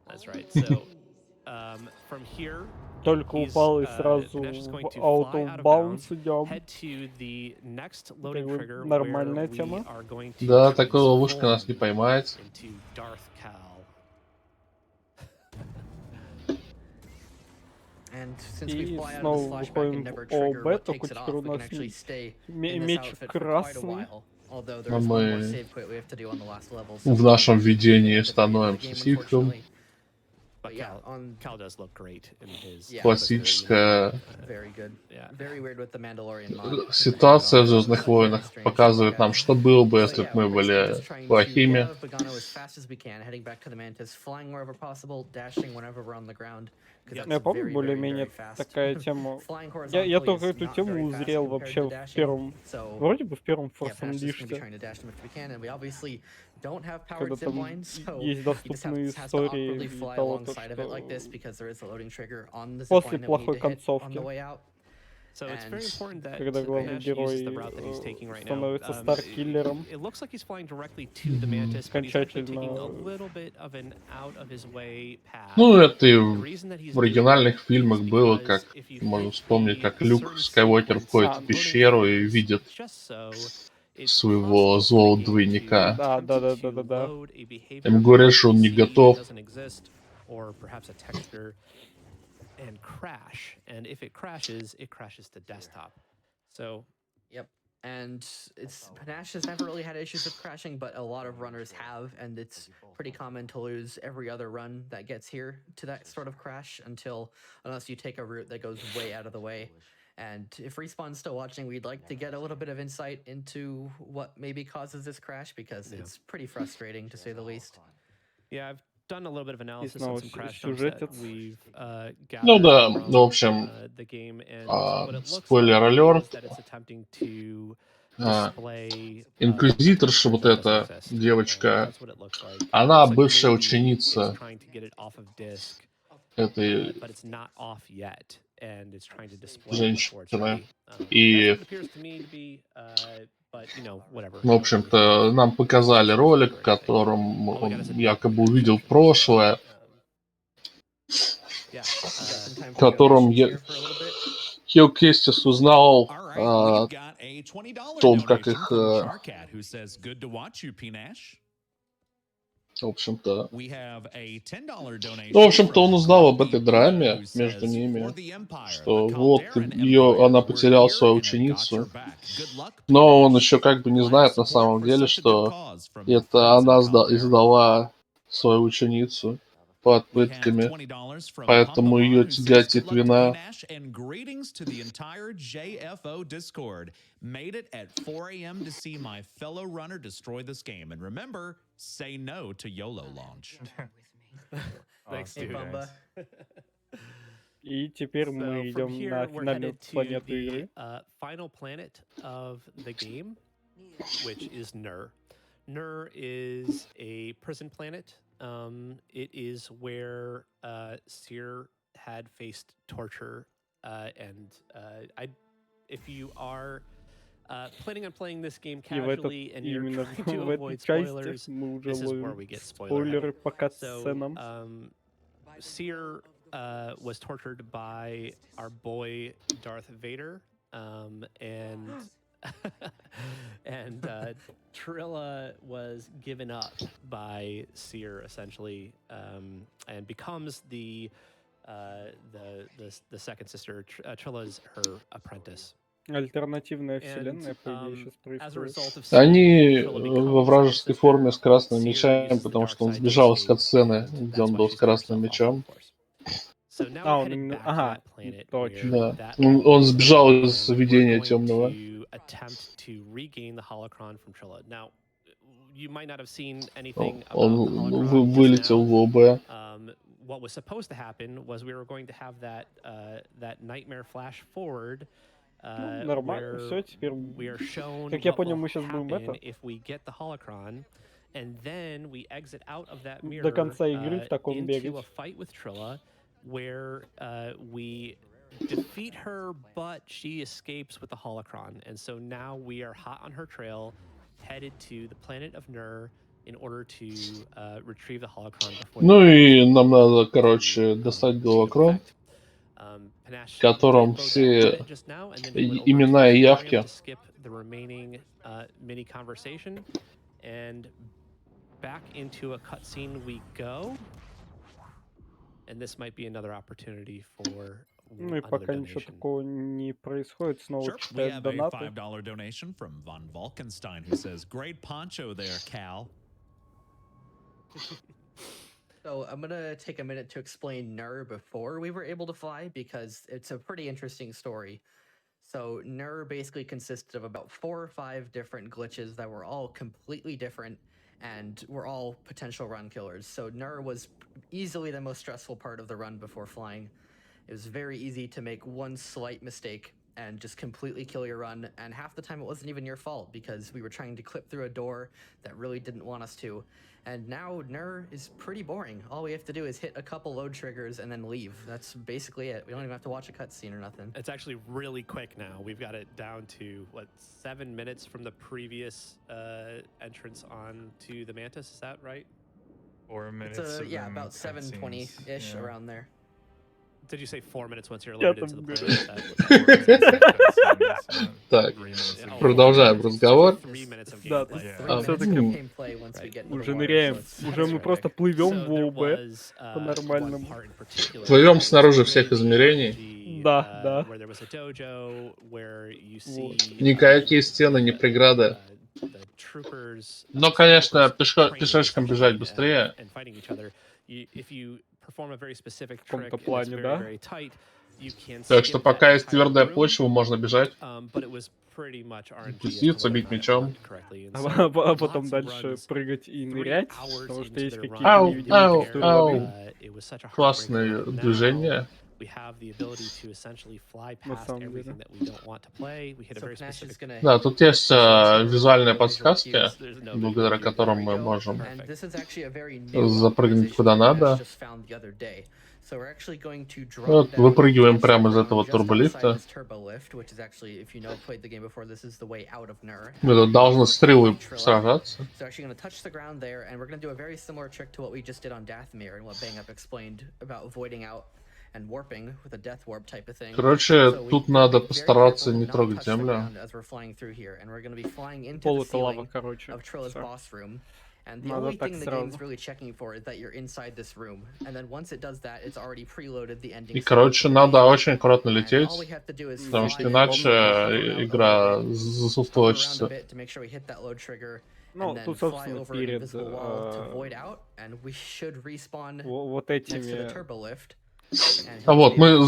That's right. So from here, только упал и сразу в out of bounds идем. Нормальная тема. Да, такой ловушка нас не поймает. И снова выходим в ОБ, только теперь у нас меч красный. А мы в нашем видении становимся ситхом. Классическая ситуация в «Звездных войнах» показывает нам, что было бы, если бы мы были плохими. Я помню, более-менее такая тема. Я только эту тему узрел вообще в первом, вроде бы в первом Force Unleashed. Когда там есть доступные истории и того, что после плохой концовки, когда главный герой становится старкиллером, окончательно... Ну, это и в оригинальных фильмах было, как можно вспомнить, как Люк Скайуокер входит в пещеру и видит своего злого двойника. Да. Им говорят, что он не готов. And crash, and if it crashes to desktop. So, And Panache has never really had issues with crashing, but a lot of runners have, and it's pretty common to lose every other run that gets here to that sort of crash unless you take a route that goes way out of the way. And if Respawn's still watching, we'd like to get a little bit of insight into what maybe causes this crash, because it's pretty frustrating to say the least. Yeah, I've done a little bit of analysis снова on some crash dumps that we've Ну gathered да, from в общем, the game, and what it looks спойлер like алерт. is that it's attempting to display Инквизиторша, вот that doesn't эта exist. девочка, That's what it looks like. она It looks like бывшая maybe it's ученица trying to get it off of disk, этой but it's not off yet, and it's trying to display it before it's женщины. ready. That's И, what it appears to me to be, but you know, whatever. в общем-то, нам показали ролик, в котором он якобы увидел прошлое, в котором Хилкестис узнал о том, как их, в общем-то, он узнал об этой драме между ними, что вот она потеряла свою ученицу, но он еще как бы не знает на самом деле, что это она издала свою ученицу под пытками, поэтому ее тяготит вина. Made it at 4 a.m. to see my fellow runner destroy this game. And remember, say no to YOLO launch. Thanks, Bumba. И теперь мы идем на финальную планету игры. Final planet of the game, which is Nur. Nur is a prison planet. It is where Seer had faced torture, and if you are planning on playing this game casually and you're trying to avoid spoilers, this is where we get spoilers. So, Seer was tortured by our boy Darth Vader, and Trilla was given up by Seer essentially, and becomes the second sister. Trilla's her apprentice. Альтернативная вселенная, по идее, сейчас происходит. Они во вражеской форме с красными мечами, потому что он сбежал из катсцены, где он был с красным мечом. Он именно... Ага, точно. Да. Он сбежал из видения темного. Он вылетел в ОБ. What was supposed to happen was we were going to have that nightmare flash forward. Нормально, все, теперь, как я понял, мы сейчас будем это, до конца игры в таком бегать. Where we defeat her, but she escapes with the holocron, and so now we are hot on her trail, headed to the planet of Nur in order to retrieve the holocron. Ну и нам надо, короче, достать голокрон, в котором все имена и явки. Back into a cutscene we go. And this might be another opportunity for. Ну и пока ничего такого не происходит, снова читает донаты. $5 donation from Von Valkenstein, who says, "Great poncho there, Cal." So I'm gonna take a minute to explain Nur before we were able to fly, because it's a pretty interesting story. So Nur basically consisted of about 4 or 5 different glitches that were all completely different, and were all potential run killers. So Nur was easily the most stressful part of the run before flying. It was very easy to make one slight mistake and just completely kill your run, and half the time it wasn't even your fault, because we were trying to clip through a door that really didn't want us to. And now Nur is pretty boring. All we have to do is hit a couple load triggers and then leave. That's basically it. We don't even have to watch a cutscene or nothing. It's actually really quick now. We've got it down to, what, 7 minutes from the previous entrance on to the Mantis. Is that right? 4 minutes. Yeah, about 7:20-ish, around there. Did you say 4 minutes once you're loaded into the planet? Так, продолжаем разговор. Да, все-таки уже ныряем, уже мы просто плывем в ОБ по-нормальному. Плывем снаружи всех измерений. Да. where there was a dojo, where you see Никакие стены не преграда. the troopers. Но, конечно, пешочком бежать быстрее. And fighting each other. If you perform a very specific В каком-то trick and it's плане, very, да. very tight, you can Так что skip пока that есть entire твердая room, почва, можно бежать. but it was pretty much RNG as to Приситься, whether or бить not it мечом. worked correctly. And so А lots потом of дальше runs, прыгать и 3 нырять, hours потому что into есть the какие-то run, Ау, невидимые ау, текстуры ау. воды. It was such a heartbreaker, Классные but now движения. we have the ability to essentially fly На past самом деле. everything that we don't want to play. We hit a So very Panache is specific. gonna Да, тут есть визуальные подсказки, There's no visual благодаря cue. которым There we мы go. можем And Perfect. this is actually a very new запрыгнуть optimization куда that Panache надо. just found the other day. So we're actually going to drop Вот down выпрыгиваем and touch прямо the из этого ground just outside турболифта. this turbo lift, which is actually, if you know, played the game before, this is the way out of Nur. Мы тут должны стрелой сражаться. So actually going to touch the ground there, and we're going to do a very similar trick to what we just did on Dathomir and what Bang Up explained about voiding out and warping with a death warp type of thing. Короче, So we тут gotta надо be very постараться careful не not трогать touch the землю. ground as we're flying through here, and we're going to be flying into Пол the это лава, ceiling короче. of Trilla's Всё. boss room. And the Надо only так thing the сразу. game's really checking for is that you're inside this room. And then once it does that, it's already preloaded the ending. И, короче, надо очень аккуратно лететь, All we have to do is потому fly что in, иначе hover around a игра little bit, hover around a засуфточится. bit to make sure we hit that load trigger, Ну, and then тут, fly собственно, over an перед invisible wall to void out, and we should respawn вот next to the этими... turbo lift. А вот, мы,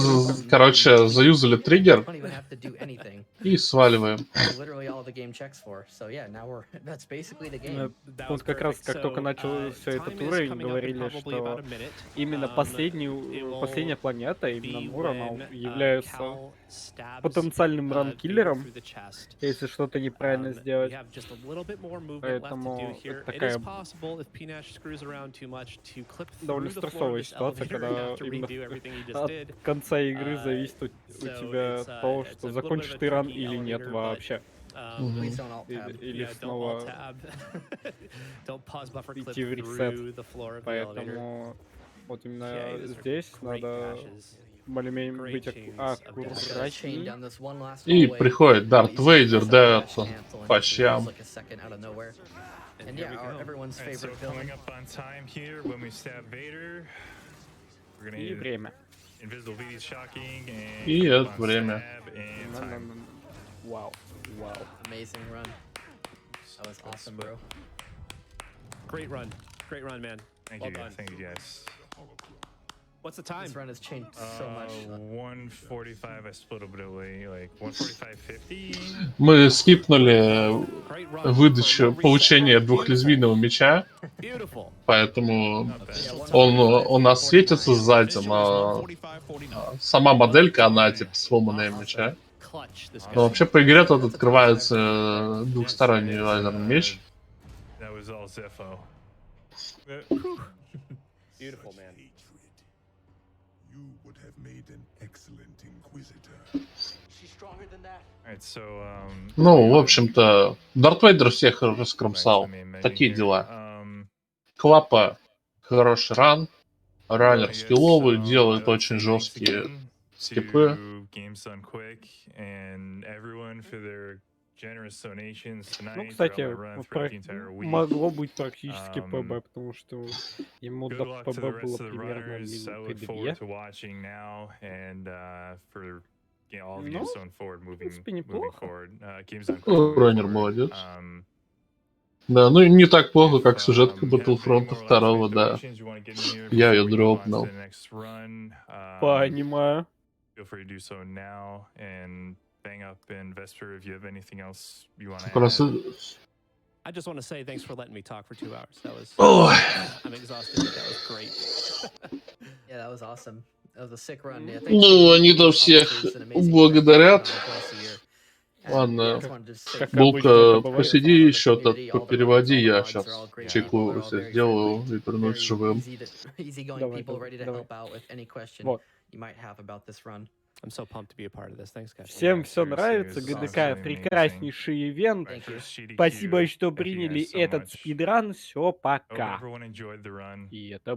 короче, заюзали триггер Don't even have to do anything. и сваливаем. That's literally all the game checks for. So yeah, now that's basically the game. That Вот was как раз, perfect. как только So, начался этот time is уровень, coming up in говорили, probably что about a minute. именно It последняя will планета, именно be Мур, она when, является Cal stabs, потенциальным Vader ранкиллером, through the chest. если что-то неправильно We сделать. have just a little bit more movement left to do Поэтому here. это It is такая possible if Pinash screws around too much to clip довольно through the floor of стрессовая this ситуация, elevator and когда have to именно redo everything you just от did. конца игры зависит у So тебя it's, то, it's что a little bit закончишь of a ты ран tricky или нет elevator, but, вообще. Please don't alt tab. Или yeah, don't снова alt tab. Don't pause buffer clip идти в ресет. through the floor of the elevator. Поэтому вот именно Okay, those are здесь great надо dashes. более-менее Great быть chains of Just dashes. gotta chain аккуратней. down this one last И hallway. приходит Дарт Easy Вейдер, to дается cancel and по just lose щам. like a second out of nowhere. And here yeah, we go. everyone's Alright, so favorite coming villain. up on time here when we stab Vader. We're gonna И use время. Invisible VD shocking and И come up это on время. stab and На- на- time. на- Вау, вау. Amazing run. That was awesome, bro. Great run, man. Thank Well you, done. thank you guys. What's the time? This run has changed so much. 145. I split a bit away, like 145.50. Мы скипнули Great run. выдачу, No reset. получение Beautiful. двухлезвийного меча, Beautiful. поэтому Not bad. Yeah, он у нас светится сзади, Official is но 145.49. сама моделька, она типа сломанная меча. Clutch this guy. Но вообще по игре тут открывается двухсторонний лазерный меч. That was all Zepho. Beautiful, man. You would have made an excellent inquisitor. Alright, so Ну, в общем-то, Дарт Вейдер всех раскромсал. Такие дела. Клапа хороший ран, раннер скилловый, делает очень жесткие скипы. Games done quick, and everyone for their generous donations tonight. Ну, кстати, throughout my run throughout the entire week. могло быть практически Um, ПБ, потому что ему Good до luck to the ПБ rest было of the примерно runners. I минуты look 2. forward to watching now, and for all the Ну, games going forward, moving принципе, неплохо. forward. Games done quick. Ну, moving раннер forward. молодец. Um, Да, ну и не так плохо, как if, сюжетка you have any Battlefront more 2, last-minute да. donations you wanna get in here Я before ее we move on to дропнул. the next run, Понимаю. feel free to do so now, and Bang Up and Vesper, if you have anything else you want to Как раз add. I just want to say thanks for letting me talk for 2 hours. That was. Ой. I'm exhausted, but that was great. Yeah, that was awesome. That was a sick run. Yeah, thanks Ну, for они-то obviously всех it's an amazing благодарят. event twice a year. And, Ладно. yeah, I just wanted to say Как thank you обычно, for это Булка, бывает. посиди all the еще, community, all the переводи, runners, all the я mods, сейчас they're all great чайку people, they're all все very сделаю friendly, и вернусь very живым. easygoing Давай, people ready to давай. help out with any question Вот. you might have about this run. I'm so pumped to be a part of this. Thanks, guys. Всем Yeah, все seriously, нравится, it's ГДК absolutely прекраснейший ивент. Thank you. First GDQ, Спасибо, что thank you приняли guys so этот much. спидран. Все, Hope пока. everyone enjoyed the run. И это